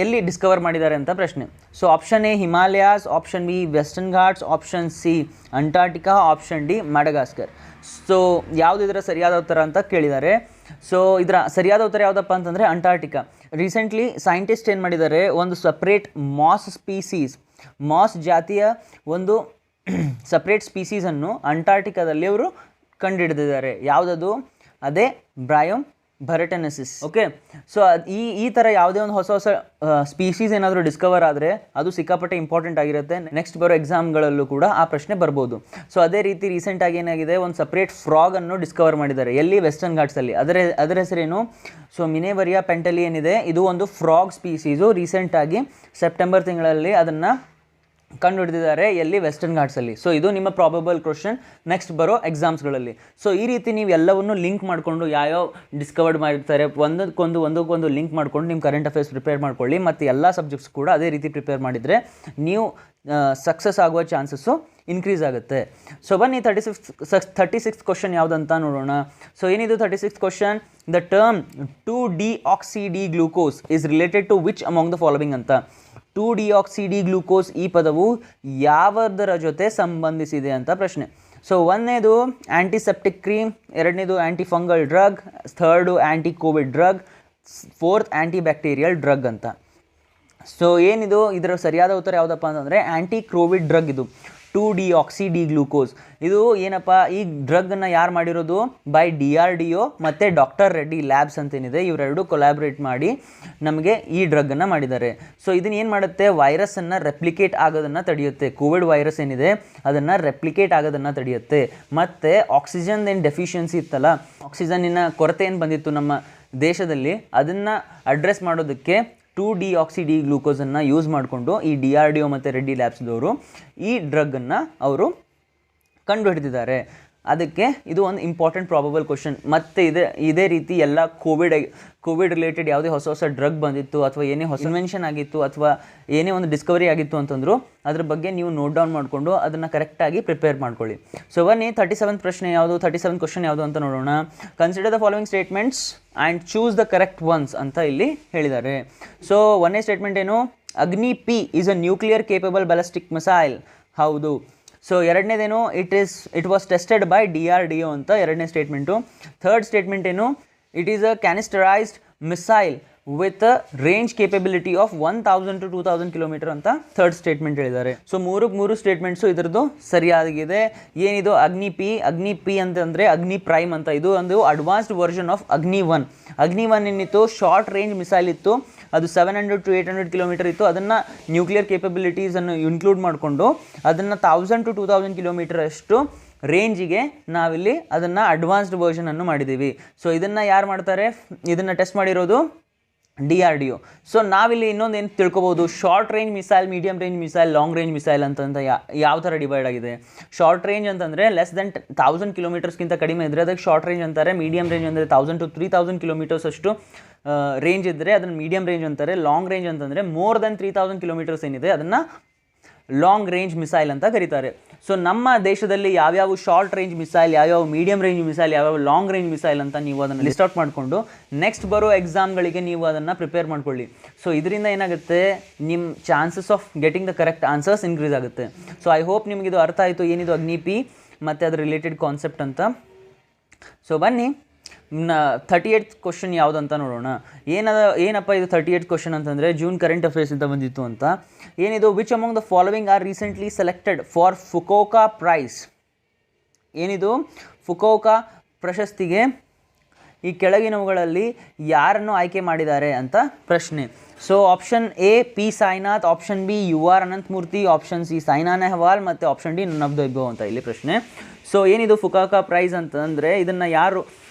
ಎಲ್ಲಿ ಡಿಸ್ಕವರ್ ಮಾಡಿದ್ದಾರೆ ಅಂತ ಪ್ರಶ್ನೆ. So option A Himalayas, option B western Ghats, option C Antarctica, option D Madagascar. So ಯಾವುದು ಇದರ ಸರಿಯಾದ ಉತ್ತರ ಅಂತ ಕೇಳಿದ್ದಾರೆ. ಸೊ ಇದರ ಸರಿಯಾದ ಉತ್ತರ ಯಾವುದಪ್ಪ ಅಂತಂದರೆ ಅಂಟಾರ್ಟಿಕಾ. ರೀಸೆಂಟ್ಲಿ ಸೈಂಟಿಸ್ಟ್ ಏನು ಮಾಡಿದ್ದಾರೆ, ಒಂದು ಸಪ್ರೇಟ್ ಮಾಸ್ ಜಾತಿಯ ಒಂದು ಸಪ್ರೇಟ್ ಸ್ಪೀಸೀಸನ್ನು ಅಂಟಾರ್ಟಿಕಾದಲ್ಲಿ ಅವರು ಕಂಡುಹಿಡಿದಿದ್ದಾರೆ. ಯಾವುದದು? ಅದೇ ಬ್ರಯಮ್ ಭರಟೆನೆಸಿಸ್. ಓಕೆ, ಸೊ ಈ ಥರ ಯಾವುದೇ ಒಂದು ಹೊಸ ಸ್ಪೀಸೀಸ್ ಏನಾದರೂ ಡಿಸ್ಕವರ್ ಆದರೆ ಅದು ಸಿಕ್ಕಾಪಟ್ಟೆ ಇಂಪಾರ್ಟೆಂಟ್ ಆಗಿರುತ್ತೆ. ನೆಕ್ಸ್ಟ್ ಬರೋ ಎಕ್ಸಾಮ್ಗಳಲ್ಲೂ ಕೂಡ ಆ ಪ್ರಶ್ನೆ ಬರ್ಬೋದು. ಸೊ ಅದೇ ರೀತಿ ರೀಸೆಂಟಾಗಿ ಏನಾಗಿದೆ, ಒಂದು ಸಪ್ರೇಟ್ ಫ್ರಾಗನ್ನು ಡಿಸ್ಕವರ್ ಮಾಡಿದ್ದಾರೆ. ಎಲ್ಲಿ? ವೆಸ್ಟರ್ನ್ ಘಾಟ್ಸಲ್ಲಿ. ಅದರ ಹೆಸರೇನು? ಸೊ ಮಿನೇವರಿಯಾ ಪೆಂಟಲಿ ಏನಿದೆ ಇದು ಒಂದು ಫ್ರಾಗ್ ಸ್ಪೀಸೀಸು. ರೀಸೆಂಟಾಗಿ ಸೆಪ್ಟೆಂಬರ್ ತಿಂಗಳಲ್ಲಿ ಅದನ್ನು ಕಂಡುಹಿಡಿದಿದ್ದಾರೆ. ಎಲ್ಲಿ? ವೆಸ್ಟರ್ನ್ ಘಾಟ್ಸಲ್ಲಿ. ಸೊ ಇದು ನಿಮ್ಮ ಪ್ರಾಬಬಲ್ ಕ್ವಶನ್ ನೆಕ್ಸ್ಟ್ ಬರೋ ಎಕ್ಸಾಮ್ಸ್ಗಳಲ್ಲಿ. ಸೊ ಈ ರೀತಿ ನೀವು ಎಲ್ಲವನ್ನು ಲಿಂಕ್ ಮಾಡಿಕೊಂಡು ಯಾವ್ಯಾವ ಡಿಸ್ಕವರ್ಡ್ ಮಾಡಿರ್ತಾರೆ ಒಂದಕ್ಕೊಂದು ಲಿಂಕ್ ಮಾಡ್ಕೊಂಡು ನಿಮ್ಮ ಕರೆಂಟ್ ಅಫೇರ್ಸ್ ಪ್ರಿಪೇರ್ ಮಾಡ್ಕೊಳ್ಳಿ. ಮತ್ತು ಎಲ್ಲ ಸಬ್ಜೆಕ್ಟ್ಸ್ ಕೂಡ ಅದೇ ರೀತಿ ಪ್ರಿಪೇರ್ ಮಾಡಿದರೆ ನೀವು ಸಕ್ಸಸ್ ಆಗುವ ಚಾನ್ಸಸ್ಸು ಇನ್ಕ್ರೀಸ್ ಆಗುತ್ತೆ. ಸೊ ಬನ್ನಿ 36th ಕ್ವಶನ್ ಯಾವುದಂತ ನೋಡೋಣ. ಸೊ ಏನಿದು 36th question? The term two deoxy D glucose is related to which among the following ಅಂತ. 2-deoxy-D-ಗ್ಲೂಕೋಸ್ ಈ ಪದವು ಯಾವುದರ ಜೊತೆ ಸಂಬಂಧಿಸಿದೆ ಅಂತ ಪ್ರಶ್ನೆ. ಸೊ ಒಂದನೇದು ಆ್ಯಂಟಿಸೆಪ್ಟಿಕ್ ಕ್ರೀಮ್, ಎರಡನೇದು anti fungal drug, third anti COVID drug, fourth anti bacterial drug ಅಂತ. ಸೊ ಏನಿದು ಇದರ ಸರಿಯಾದ ಉತ್ತರ ಯಾವುದಪ್ಪ ಅಂತಂದರೆ ಆ್ಯಂಟಿ ಕೋವಿಡ್ ಡ್ರಗ್. ಇದು 2-deoxy-D-ಗ್ಲೂಕೋಸ್. ಇದು ಏನಪ್ಪ, ಈ ಡ್ರಗ್ಗನ್ನು ಯಾರು ಮಾಡಿರೋದು? ಬೈ DRDO ಮತ್ತು ಡಾಕ್ಟರ್ ರೆಡ್ಡಿ ಲ್ಯಾಬ್ಸ್ ಅಂತೇನಿದೆ, ಇವರೆರಡು ಕೊಲ್ಯಾಬ್ರೇಟ್ ಮಾಡಿ ನಮಗೆ ಈ ಡ್ರಗ್ಗನ್ನು ಮಾಡಿದ್ದಾರೆ. ಸೊ ಇದನ್ನು ಏನು ಮಾಡುತ್ತೆ? ವೈರಸ್ಸನ್ನು ರೆಪ್ಲಿಕೇಟ್ ಆಗೋದನ್ನು ತಡೆಯುತ್ತೆ. ಕೋವಿಡ್ ವೈರಸ್ ಏನಿದೆ ಅದನ್ನು ರೆಪ್ಲಿಕೇಟ್ ಆಗೋದನ್ನು ತಡೆಯುತ್ತೆ. ಮತ್ತು ಆಕ್ಸಿಜನ್ ಏನು ಡೆಫಿಷಿಯನ್ಸಿ ಇತ್ತಲ್ಲ, ಆಕ್ಸಿಜನ್ನಿನ ಕೊರತೆ ಏನು ಬಂದಿತ್ತು ನಮ್ಮ ದೇಶದಲ್ಲಿ, ಅದನ್ನು ಅಡ್ರೆಸ್ ಮಾಡೋದಕ್ಕೆ 2-deoxy-D-ಗ್ಲೂಕೋಸನ್ನು ಯೂಸ್ ಮಾಡಿಕೊಂಡು ಈ DRDO ಮತ್ತು ರೆಡ್ಡಿ ಲ್ಯಾಬ್ಸ್ದವರು ಈ ಡ್ರಗ್ಗನ್ನು ಅವರು ಕಂಡುಹಿಡಿದಿದ್ದಾರೆ. ಅದಕ್ಕೆ ಇದು ಒಂದು ಇಂಪಾರ್ಟೆಂಟ್ ಪ್ರಾಬಬಲ್ ಕ್ವಶನ್. ಮತ್ತು ಇದೇ ರೀತಿ ಎಲ್ಲ ಕೋವಿಡ್ ರಿಲೇಟೆಡ್ ಯಾವುದೇ ಹೊಸ ಡ್ರಗ್ ಬಂದಿತ್ತು ಅಥವಾ ಏನೇ ಹೊಸ ಇನ್ವೆನ್ಷನ್ ಆಗಿತ್ತು ಅಥವಾ ಏನೇ ಒಂದು ಡಿಸ್ಕವರಿ ಆಗಿತ್ತು ಅಂತಂದರೂ ಅದ್ರ ಬಗ್ಗೆ ನೀವು ನೋಟ್ ಡೌನ್ ಮಾಡಿಕೊಂಡು ಅದನ್ನು ಕರೆಕ್ಟಾಗಿ ಪ್ರಿಪೇರ್ ಮಾಡ್ಕೊಳ್ಳಿ. ಸೊ ಬನ್ನಿ 37th ಪ್ರಶ್ನೆ ಯಾವುದು, 37th ಕ್ವಶನ್ ಯಾವುದು ಅಂತ ನೋಡೋಣ. Consider the following statements and choose the correct ones ಅಂತ ಇಲ್ಲಿ ಹೇಳಿದ್ದಾರೆ. ಸೊ ಒಂದನೇ ಸ್ಟೇಟ್ಮೆಂಟ್ ಏನು? Agni P is a nuclear capable ballistic missile. ಹೌದು. ಸೊ ಎರಡನೇದೇನು? It was tested by DRDO ಅಂತ ಎರಡನೇ ಸ್ಟೇಟ್ಮೆಂಟು. ಥರ್ಡ್ ಸ್ಟೇಟ್ಮೆಂಟ್ ಏನು? It is a canisterized missile with range capability of 1000 to 2000 kilometre ಅಂತ ಥರ್ಡ್ ಸ್ಟೇಟ್ಮೆಂಟ್ ಹೇಳಿದ್ದಾರೆ. So ಮೂರು statements ಇದರದ್ದು ಸರಿಯಾಗಿದೆ. ಏನಿದು? ಅಗ್ನಿ ಪಿ ಅಂತಂದರೆ ಅಗ್ನಿ ಪ್ರೈಮ್ ಅಂತ. ಇದು ಒಂದು ಅಡ್ವಾನ್ಸ್ಡ್ ವರ್ಷನ್ ಆಫ್ ಅಗ್ನಿ 1 ಏನಿತ್ತು ಶಾರ್ಟ್ ರೇಂಜ್ ಮಿಸೈಲ್ ಇತ್ತು. ಅದು 700 to 800 ಕಿಲೋಮೀಟರ್ ಇತ್ತು. ಅದನ್ನು ನ್ಯೂಕ್ಲಿಯರ್ ಕೇಪಬಿಲಿಟೀಸನ್ನು ಇನ್ಕ್ಲೂಡ್ ಮಾಡಿಕೊಂಡು ಅದನ್ನು 1000 to 2000 ಕಿಲೋಮೀಟರ್ ಅಷ್ಟು ರೇಂಜಿಗೆ ನಾವಿಲ್ಲಿ ಅದನ್ನು ಅಡ್ವಾನ್ಸ್ಡ್ ವರ್ಷನನ್ನು ಮಾಡಿದ್ದೀವಿ. ಸೊ ಇದನ್ನು ಯಾರು ಮಾಡ್ತಾರೆ, ಇದನ್ನು ಟೆಸ್ಟ್ ಮಾಡಿರೋದು DRDO. ಸೊ ನಾವಿಲ್ಲಿ ಇನ್ನೊಂದು ಏನು ತಿಳ್ಕೊಬೋದು, short range missile, medium range missile, long range missile ಅಂತ ಯಾವ ಥರ ಡಿವೈಡ್ ಆಗಿದೆ. ಶಾರ್ಟ್ ರೇಂಜ್ ಅಂತಂದರೆ ಲೆಸ್ ದೆನ್ 1000 ಕಿಲೋಮೀಟರ್ಸ್ಗಿಂತ ಕಡಿಮೆ ಇದ್ದರೆ ಅದಕ್ಕೆ ಶಾರ್ಟ್ ರೇಂಜ್ ಅಂತಾರೆ. ಮೀಡಿಯಂ ರೇಂಜ್ ಅಂದರೆ 1000 to 3000 ಕಿಲೋಮೀಟರ್ಸ್ ಅಷ್ಟು ರೇಂಜ್ ಇದ್ದರೆ ಅದನ್ನು ಮೀಡಿಯಂ ರೇಂಜ್ ಅಂತಾರೆ. ಲಾಂಗ್ ರೇಂಜ್ ಅಂತಂದರೆ ಮೋರ್ ದೆನ್ 3000 ಕಿಲೋಮೀಟರ್ಸ್ ಏನಿದೆ ಅದನ್ನು ಲಾಂಗ್ ರೇಂಜ್ ಮಿಸೈಲ್ ಅಂತ ಕರೀತಾರೆ. ಸೊ ನಮ್ಮ ದೇಶದಲ್ಲಿ ಯಾವ್ಯಾವ ಶಾರ್ಟ್ ರೇಂಜ್ ಮಿಸೈಲ್, ಯಾವ್ಯಾವ ಮೀಡಿಯಂ ರೇಂಜ್ ಮಿಸೈಲ್, ಯಾವ್ಯಾವ ಲಾಂಗ್ ರೇಂಜ್ ಮಿಸೈಲ್ ಅಂತ ನೀವು ಅದನ್ನು ಲಿಸ್ಟ್ ಔಟ್ ಮಾಡಿಕೊಂಡು ನೆಕ್ಸ್ಟ್ ಬರೋ ಎಕ್ಸಾಮ್ಗಳಿಗೆ ನೀವು ಅದನ್ನು ಪ್ರಿಪೇರ್ ಮಾಡ್ಕೊಳ್ಳಿ. ಸೊ ಇದರಿಂದ ಏನಾಗುತ್ತೆ, ನಿಮ್ಮ chances of getting the correct answers increase ಆಗುತ್ತೆ. ಸೊ ಐ ಹೋಪ್ ನಿಮಗಿದು ಅರ್ಥ ಆಯಿತು, ಏನಿದು ಅಗ್ನಿ-ಪಿ ಮತ್ತು ಅದರ ರಿಲೇಟೆಡ್ ಕಾನ್ಸೆಪ್ಟ್ ಅಂತ. ಸೊ ಬನ್ನಿ 38th ಕ್ವಶನ್ ಯಾವುದಂತ ನೋಡೋಣ. ಏನಪ್ಪ ಇದು 38th ಕ್ವಶನ್ ಅಂತಂದರೆ ಜೂನ್ ಕರೆಂಟ್ ಅಫೇರ್ಸ್ ಅಂತ ಬಂದಿತ್ತು ಅಂತ. ಏನಿದು, which among the following are recently selected for Fukuoka prize. ಏನಿದು, ಫುಕೋಕಾ ಪ್ರಶಸ್ತಿಗೆ ಈ ಕೆಳಗಿನವುಗಳಲ್ಲಿ ಯಾರನ್ನು ಆಯ್ಕೆ ಮಾಡಿದ್ದಾರೆ ಅಂತ ಪ್ರಶ್ನೆ. So option A P Sainath, option B UR Ananthamurthy, option C Saina Nehwal ಮತ್ತು option D none of the above ಅಂತ ಇಲ್ಲಿ ಪ್ರಶ್ನೆ. ಸೊ ಏನಿದು ಫುಕೋಕಾ ಪ್ರೈಸ್ ಅಂತಂದರೆ ಇದನ್ನು ಯಾರು,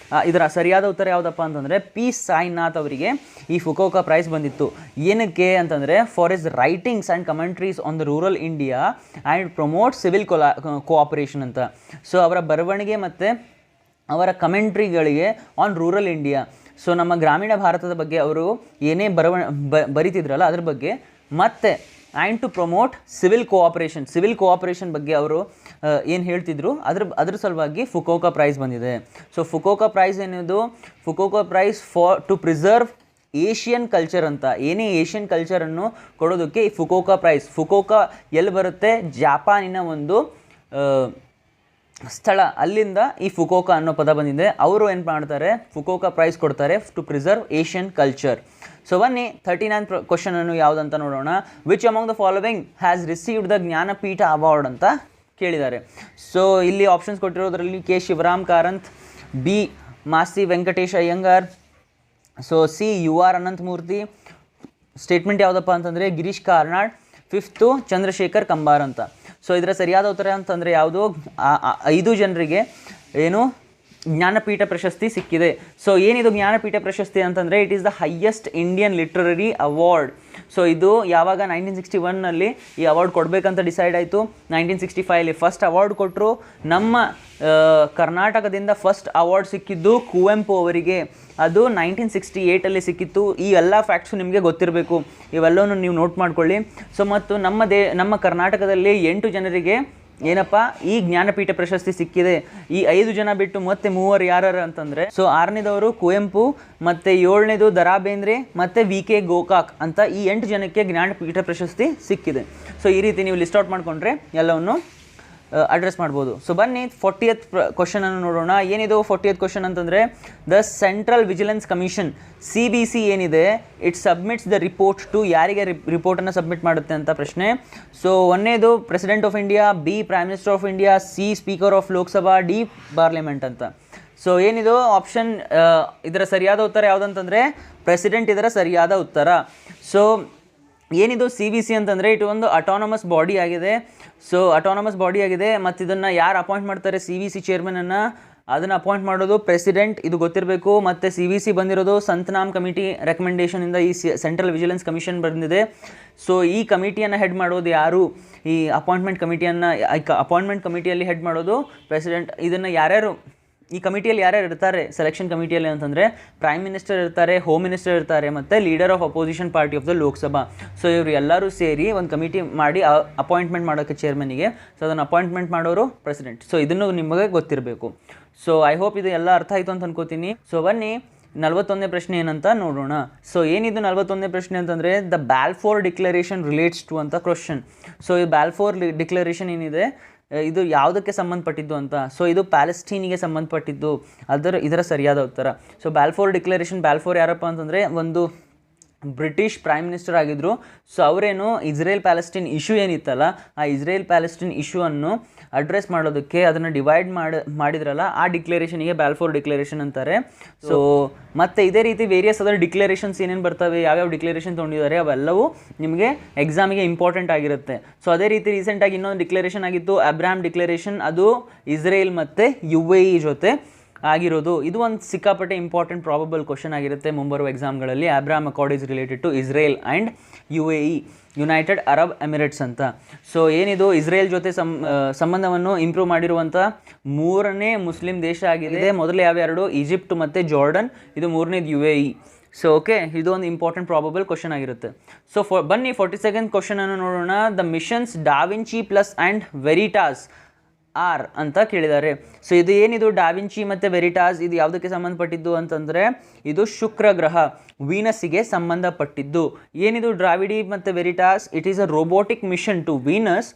ಇದರ ಸರಿಯಾದ ಉತ್ತರ ಯಾವುದಪ್ಪ ಅಂತಂದರೆ ಪಿ ಸಾಯಿನಾಥ್ ಅವರಿಗೆ ಈ ಫುಕೋಕಾ ಪ್ರೈಸ್ ಬಂದಿತ್ತು. ಏನಕ್ಕೆ ಅಂತಂದರೆ for is writings and commentaries on the rural India and promote civil cooperation ಅಂತ. ಸೊ ಅವರ ಬರವಣಿಗೆ ಮತ್ತು ಅವರ ಕಮೆಂಟ್ರಿಗಳಿಗೆ ಆನ್ ರೂರಲ್ ಇಂಡಿಯಾ, ಸೊ ನಮ್ಮ ಗ್ರಾಮೀಣ ಭಾರತದ ಬಗ್ಗೆ ಅವರು ಏನೇ ಬರಿತಿದ್ರಲ್ಲ ಅದ್ರ ಬಗ್ಗೆ, ಮತ್ತು and to promote civil cooperation ಬಗ್ಗೆ ಅವರು ಏನು ಹೇಳ್ತಿದ್ರು ಅದ್ರ ಸಲುವಾಗಿ ಫುಕೋಕಾ ಪ್ರೈಸ್ ಬಂದಿದೆ. ಸೊ ಫುಕೋಕಾ ಪ್ರೈಸ್ ಏನಿದು, Fukuoka prize to preserve Asian culture ಅಂತ, ಏನೇ ಏಷ್ಯನ್ ಕಲ್ಚರನ್ನು ಕೊಡೋದಕ್ಕೆ ಈ ಫುಕೋಕಾ ಪ್ರೈಸ್. ಫುಕೋಕಾ ಎಲ್ಲಿ ಬರುತ್ತೆ, ಜಾಪಾನಿನ ಒಂದು ಸ್ಥಳ, ಅಲ್ಲಿಂದ ಈ ಫುಕೋಕಾ ಅನ್ನೋ ಪದ ಬಂದಿದೆ. ಅವರು ಏನು ಮಾಡ್ತಾರೆ, ಫುಕೋಕಾ ಪ್ರೈಸ್ ಕೊಡ್ತಾರೆ to preserve Asian culture. So ಬನ್ನಿ 39th ಕ್ವಶನ್ ಅನ್ನು ಯಾವುದಂತ ನೋಡೋಣ. Which among the following has received the Jnanpith award ಅಂತ ಕೇಳಿದ್ದಾರೆ. ಸೊ ಇಲ್ಲಿ ಆಪ್ಷನ್ಸ್ ಕೊಟ್ಟಿರೋದ್ರಲ್ಲಿ K Shivaram Karanth, B Masti Venkatesh Iyengar, so C UR Ananthamurthy, statement ಯಾವುದಪ್ಪ ಅಂತಂದರೆ ಗಿರೀಶ್ ಕಾರ್ನಾಡ್, 5th ಚಂದ್ರಶೇಖರ್ ಕಂಬಾರ್ ಅಂತ. ಸೊ ಇದರ ಸರಿಯಾದ ಉತ್ತರ ಅಂತಂದರೆ ಯಾವುದು, 5 ಜನರಿಗೆ ಏನು ಜ್ಞಾನಪೀಠ ಪ್ರಶಸ್ತಿ ಸಿಕ್ಕಿದೆ. ಸೊ ಏನಿದು ಜ್ಞಾನಪೀಠ ಪ್ರಶಸ್ತಿ ಅಂತಂದರೆ it is the highest Indian literary award. So ಇದು ಯಾವಾಗ 1961ನಲ್ಲಿ ಈ ಅವಾರ್ಡ್ ಕೊಡಬೇಕಂತ ಡಿಸೈಡ್ ಆಯಿತು. 1965 ಫಸ್ಟ್ ಅವಾರ್ಡ್ ಕೊಟ್ಟರು. ನಮ್ಮ ಕರ್ನಾಟಕದಿಂದ ಫಸ್ಟ್ ಅವಾರ್ಡ್ ಸಿಕ್ಕಿದ್ದು ಕುವೆಂಪು ಅವರಿಗೆ, ಅದು 1968 ಸಿಕ್ಕಿತ್ತು. ಈ ಎಲ್ಲ ಫ್ಯಾಕ್ಟ್ಸು ನಿಮಗೆ ಗೊತ್ತಿರಬೇಕು, ಇವೆಲ್ಲವೂ ನೀವು ನೋಟ್ ಮಾಡ್ಕೊಳ್ಳಿ. ಸೊ ಮತ್ತು ನಮ್ಮ ಕರ್ನಾಟಕದಲ್ಲಿ 8 ಜನರಿಗೆ ಏನಪ್ಪ ಈ ಜ್ಞಾನಪೀಠ ಪ್ರಶಸ್ತಿ ಸಿಕ್ಕಿದೆ. ಈ 5 ಜನ ಬಿಟ್ಟು ಮತ್ತೆ 3 ಯಾರು ಅಂತಂದರೆ, ಸೊ 6ನೇದವರು ಕುವೆಂಪು, ಮತ್ತು 7ನೇದು ದ.ರಾ ಬೇಂದ್ರೆ ಮತ್ತು VK ಗೋಕಾಕ್ ಅಂತ ಈ 8 ಜನಕ್ಕೆ ಜ್ಞಾನಪೀಠ ಪ್ರಶಸ್ತಿ ಸಿಕ್ಕಿದೆ. ಸೊ ಈ ರೀತಿ ನೀವು ಲಿಸ್ಟ್ ಔಟ್ ಮಾಡಿಕೊಂಡ್ರೆ ಎಲ್ಲವನ್ನು ಅಡ್ರೆಸ್ ಮಾಡ್ಬೋದು. ಸೊ ಬನ್ನಿ 40th ಕ್ವಶನನ್ನು ನೋಡೋಣ. ಏನಿದು 40th ಕ್ವಶನ್ ಅಂತಂದರೆ the central vigilance commission CBC ಏನಿದೆ, it submits the report to, ಯಾರಿಗೆ ರಿಪೋರ್ಟನ್ನು ಸಬ್ಮಿಟ್ ಮಾಡುತ್ತೆ ಅಂತ ಪ್ರಶ್ನೆ. ಸೊ 1ನೇದು president of India, B prime minister of India, C speaker of Lok Sabha, D parliament ಅಂತ. ಸೊ ಏನಿದು ಆಪ್ಷನ್, ಇದರ ಸರಿಯಾದ ಉತ್ತರ ಯಾವುದಂತಂದರೆ ಪ್ರೆಸಿಡೆಂಟ್ ಇದರ ಸರಿಯಾದ ಉತ್ತರ. ಸೊ ಏನಿದು CBC ಅಂತಂದರೆ ಇದು ಒಂದು ಅಟಾನಮಸ್ ಬಾಡಿ ಆಗಿದೆ. ಸೊ ಅಟಾನಮಸ್ ಬಾಡಿ ಆಗಿದೆ ಮತ್ತು ಇದನ್ನು ಯಾರು ಅಪಾಯಿಂಟ್ ಮಾಡ್ತಾರೆ, CBC ಚೇರ್ಮನನ್ನು ಅದನ್ನು ಅಪಾಯಿಂಟ್ ಮಾಡೋದು ಪ್ರೆಸಿಡೆಂಟ್, ಇದು ಗೊತ್ತಿರಬೇಕು. ಮತ್ತು CBC ಬಂದಿರೋದು ಸಂತನಾಮ್ ಕಮಿಟಿ ರೆಕಮೆಂಡೇಷನಿಂದ ಈ ಸೆಂಟ್ರಲ್ ವಿಜಿಲೆನ್ಸ್ ಕಮಿಷನ್ ಬಂದಿದೆ. ಸೊ ಈ ಕಮಿಟಿಯನ್ನು ಹೆಡ್ ಮಾಡೋದು ಯಾರು, ಈ ಅಪಾಯಿಂಟ್ಮೆಂಟ್ ಕಮಿಟಿಯಲ್ಲಿ ಹೆಡ್ ಮಾಡೋದು ಪ್ರೆಸಿಡೆಂಟ್. ಇದನ್ನು ಯಾರ್ಯಾರು ಈ ಕಮಿಟಿಯಲ್ಲಿ ಯಾರ್ಯಾರು ಇರ್ತಾರೆ ಸೆಲೆಕ್ಷನ್ ಕಮಿಟಿಯಲ್ಲಿ ಅಂತಂದರೆ ಪ್ರೈಮ್ ಮಿನಿಸ್ಟರ್ ಇರ್ತಾರೆ, ಹೋಮ್ ಮಿನಿಸ್ಟರ್ ಇರ್ತಾರೆ, ಮತ್ತು leader of opposition party of the Lok Sabha. So ಇವರು ಎಲ್ಲರೂ ಸೇರಿ ಒಂದು ಕಮಿಟಿ ಮಾಡಿ ಅಪಾಯಿಂಟ್ಮೆಂಟ್ ಮಾಡೋಕ್ಕೆ ಚೇರ್ಮನಿಗೆ. ಸೊ ಅದನ್ನು ಅಪಾಯಿಂಟ್ಮೆಂಟ್ ಮಾಡೋರು ಪ್ರೆಸಿಡೆಂಟ್. ಸೊ ಇದನ್ನು ನಿಮಗೆ ಗೊತ್ತಿರಬೇಕು. ಸೊ ಐ ಹೋಪ್ ಇದು ಎಲ್ಲ ಅರ್ಥ ಆಯಿತು ಅಂತ ಅನ್ಕೋತೀನಿ. ಸೊ ಬನ್ನಿ 41ನೇ ಪ್ರಶ್ನೆ ಏನಂತ ನೋಡೋಣ. ಸೊ ಏನಿದು 41ನೇ ಪ್ರಶ್ನೆ ಅಂತಂದರೆ ದ ಬ್ಯಾಲ್ಫೋರ್ ಡಿಕ್ಲರೇಷನ್ ರಿಲೇಟ್ಸ್ ಟು ಅಂತ ಕ್ವಶನ್. ಸೊ ಈ ಬ್ಯಾಲ್ಫೋರ್ ಡಿಕ್ಲರೇಷನ್ ಏನಿದೆ ಇದು ಯಾವುದಕ್ಕೆ ಸಂಬಂಧಪಟ್ಟಿದ್ದು ಅಂತ. ಸೊ ಇದು ಪ್ಯಾಲೆಸ್ಟೀನಿಗೆ ಸಂಬಂಧಪಟ್ಟಿದ್ದು, ಇದರ ಸರಿಯಾದ ಉತ್ತರ. ಸೊ ಬ್ಯಾಲ್ಫೋರ್ ಡಿಕ್ಲರೇಷನ್, ಬ್ಯಾಲ್ಫೋರ್ ಯಾರಪ್ಪ ಅಂತಂದರೆ ಒಂದು ಬ್ರಿಟಿಷ್ ಪ್ರೈಮ್ ಮಿನಿಸ್ಟರ್ ಆಗಿದ್ದರು. ಸೊ ಅವರೇನು ಇಸ್ರೇಲ್ ಪ್ಯಾಲೆಸ್ಟೈನ್ ಇಶ್ಯೂ ಏನಿತ್ತಲ್ಲ, ಆ ಇಸ್ರೇಲ್ ಪ್ಯಾಲೆಸ್ಟೈನ್ ಇಶ್ಯೂ ಅನ್ನು ಅಡ್ರೆಸ್ ಮಾಡೋದಕ್ಕೆ ಅದನ್ನು ಡಿವೈಡ್ ಮಾಡಿದ್ರಲ್ಲ, ಆ ಡಿಕ್ಲರೇಷನಿಗೆ ಬ್ಯಾಲ್ಫೋರ್ ಡಿಕ್ಲರೇಷನ್ ಅಂತಾರೆ. ಸೊ ಮತ್ತು ಇದೇ ರೀತಿ ವೇರಿಯಸ್ ಅದರ್ ಡಿಕ್ಲರೇಷನ್ಸ್ ಏನೇನು ಬರ್ತವೆ, ಯಾವ್ಯಾವ ಡಿಕ್ಲರೇಷನ್ ತೊಗೊಂಡಿದ್ದಾರೆ ಅವೆಲ್ಲವೂ ನಿಮಗೆ ಎಕ್ಸಾಮಿಗೆ ಇಂಪಾರ್ಟೆಂಟ್ ಆಗಿರುತ್ತೆ. ಸೊ ಅದೇ ರೀತಿ ರೀಸೆಂಟಾಗಿ ಇನ್ನೊಂದು ಡಿಕ್ಲರೇಷನ್ ಆಗಿತ್ತು, ಅಬ್ರಾಮ್ ಡಿಕ್ಲರೇಷನ್. ಅದು ಇಸ್ರೇಲ್ ಮತ್ತು UAE ಜೊತೆ ಆಗಿರೋದು. ಇದು ಒಂದು ಸಿಕ್ಕಾಪಟ್ಟೆ ಇಂಪಾರ್ಟೆಂಟ್ ಪ್ರಾಬಬಲ್ ಕ್ವಶನ್ ಆಗಿರುತ್ತೆ ಮುಂಬರುವ ಎಕ್ಸಾಮ್ಗಳಲ್ಲಿ. Abraham accord is related to Israel and UAE, United Arab Emirates ಅಂತ. ಸೊ ಏನಿದು ಇಸ್ರೇಲ್ ಜೊತೆ ಸಂಬಂಧವನ್ನು ಇಂಪ್ರೂವ್ ಮಾಡಿರುವಂಥ 3ನೇ ಮುಸ್ಲಿಂ ದೇಶ ಆಗಿದೆ. ಮೊದಲು ಯಾವ್ಯಾರು? ಈಜಿಪ್ಟ್ ಮತ್ತು ಜಾರ್ಡನ್. ಇದು 3ನೇದು UAE. ಸೊ ಓಕೆ, ಇದು ಒಂದು ಇಂಪಾರ್ಟೆಂಟ್ ಪ್ರಾಬಬಲ್ ಕ್ವಶನ್ ಆಗಿರುತ್ತೆ. ಸೊ ಬನ್ನಿ 42nd ಕ್ವಶನನ್ನು ನೋಡೋಣ. The missions DaVinci plus and Veritas are ಅಂತ ಕೇಳಿದ್ದಾರೆ. ಸೊ ಇದು ಏನಿದು ಡಾವಿಂಚಿ ಮತ್ತು ವೆರಿಟಾಸ್, ಇದು ಯಾವುದಕ್ಕೆ ಸಂಬಂಧಪಟ್ಟಿದ್ದು ಅಂತಂದರೆ ಇದು ಶುಕ್ರ ಗ್ರಹ ವೀನಸ್ಸಿಗೆ ಸಂಬಂಧಪಟ್ಟಿದ್ದು. ಏನಿದು ಡ್ರಾವಿಡಿ ಮತ್ತು Veritas? It is a robotic mission to Venus.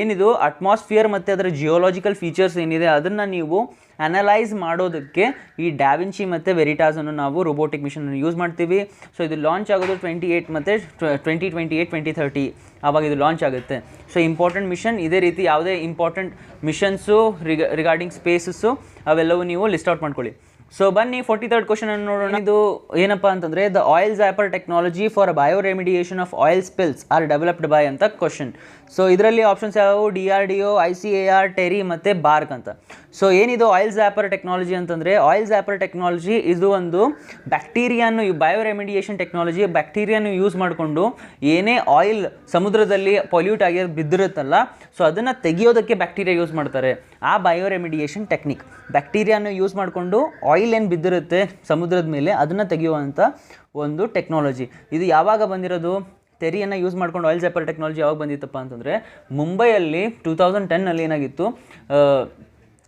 ಏನಿದು ಅಟ್ಮಾಸ್ಫಿಯರ್ ಮತ್ತು ಅದರ ಜಿಯೋಲಾಜಿಕಲ್ ಫೀಚರ್ಸ್ ಏನಿದೆ ಅದನ್ನು ನೀವು ಅನಲೈಸ್ ಮಾಡೋದಕ್ಕೆ ಈ ಡಾವಿಂಚಿ ಮತ್ತು ವೆರಿಟಾಸನ್ನು ನಾವು ರೋಬೋಟಿಕ್ ಮಿಷನನ್ನು ಯೂಸ್ ಮಾಡ್ತೀವಿ. ಸೊ ಇದು ಲಾಂಚ್ ಆಗೋದು 28 ಮತ್ತು 2028 2030 ಆವಾಗ ಇದು ಲಾಂಚ್ ಆಗುತ್ತೆ. So important mission. ಇದೇ ರೀತಿ ಯಾವುದೇ ಇಂಪಾರ್ಟೆಂಟ್ ಮಿಷನ್ಸು ರಿಗಾರ್ಡಿಂಗ್ ಸ್ಪೇಸಸ್ಸು ಅವೆಲ್ಲವೂ ನೀವು ಲಿಸ್ಟ್ ಔಟ್ ಮಾಡ್ಕೊಳ್ಳಿ. ಸೊ ಬನ್ನಿ 43rd ಕ್ವಶನನ್ನು ನೋಡೋಣ. ಇದು ಏನಪ್ಪ ಅಂತಂದರೆ the oil zapper technology for bio remediation of oil spills are developed by ಅಂತ ಕ್ವಶನ್. ಸೊ ಇದರಲ್ಲಿ ಆಪ್ಷನ್ಸ್ ಯಾವುವು? DRDO, ICAR, ಟೆರಿ ಮತ್ತು ಬಾರ್ಕ್ ಅಂತ. ಸೊ ಏನಿದು ಆಯಿಲ್ ಝ್ಯಾಪರ್ ಟೆಕ್ನಾಲಜಿ ಅಂತಂದರೆ, ಆಯಿಲ್ ಝ್ಯಾಪರ್ ಟೆಕ್ನಾಲಜಿ ಇದು ಒಂದು ಬ್ಯಾಕ್ಟೀರಿಯಾನು, ಬಯೋ ರೆಮಿಡಿಯೇಷನ್ ಟೆಕ್ನಾಲಜಿ, ಬ್ಯಾಕ್ಟೀರಿಯಾನು ಯೂಸ್ ಮಾಡಿಕೊಂಡು ಏನೇ ಆಯಿಲ್ ಸಮುದ್ರದಲ್ಲಿ ಪೊಲ್ಯೂಟ್ ಆಗಿ ಬಿದ್ದಿರುತ್ತಲ್ಲ, ಸೊ ಅದನ್ನು ತೆಗೆಯೋದಕ್ಕೆ ಬ್ಯಾಕ್ಟೀರಿಯಾ ಯೂಸ್ ಮಾಡ್ತಾರೆ. ಆ ಬಯೋ ರೆಮಿಡಿಯೇಷನ್ ಟೆಕ್ನಿಕ್, ಬ್ಯಾಕ್ಟೀರಿಯಾನು ಯೂಸ್ ಮಾಡಿಕೊಂಡು ಆಯಿಲ್ ಏನು ಬಿದ್ದಿರುತ್ತೆ ಸಮುದ್ರದ ಮೇಲೆ ಅದನ್ನು ತೆಗೆಯುವಂಥ ಒಂದು ಟೆಕ್ನಾಲಜಿ. ಇದು ಯಾವಾಗ ಬಂದಿರೋದು? ಟೆರಿಯನ್ನು ಯೂಸ್ ಮಾಡ್ಕೊಂಡು ಆಯಿಲ್ ಝ್ಯಾಪರ್ ಟೆಕ್ನಾಲಜಿ ಯಾವಾಗ ಬಂದಿತ್ತಪ್ಪ ಅಂತಂದರೆ, ಮುಂಬೈಯಲ್ಲಿ 2010 ಏನಾಗಿತ್ತು,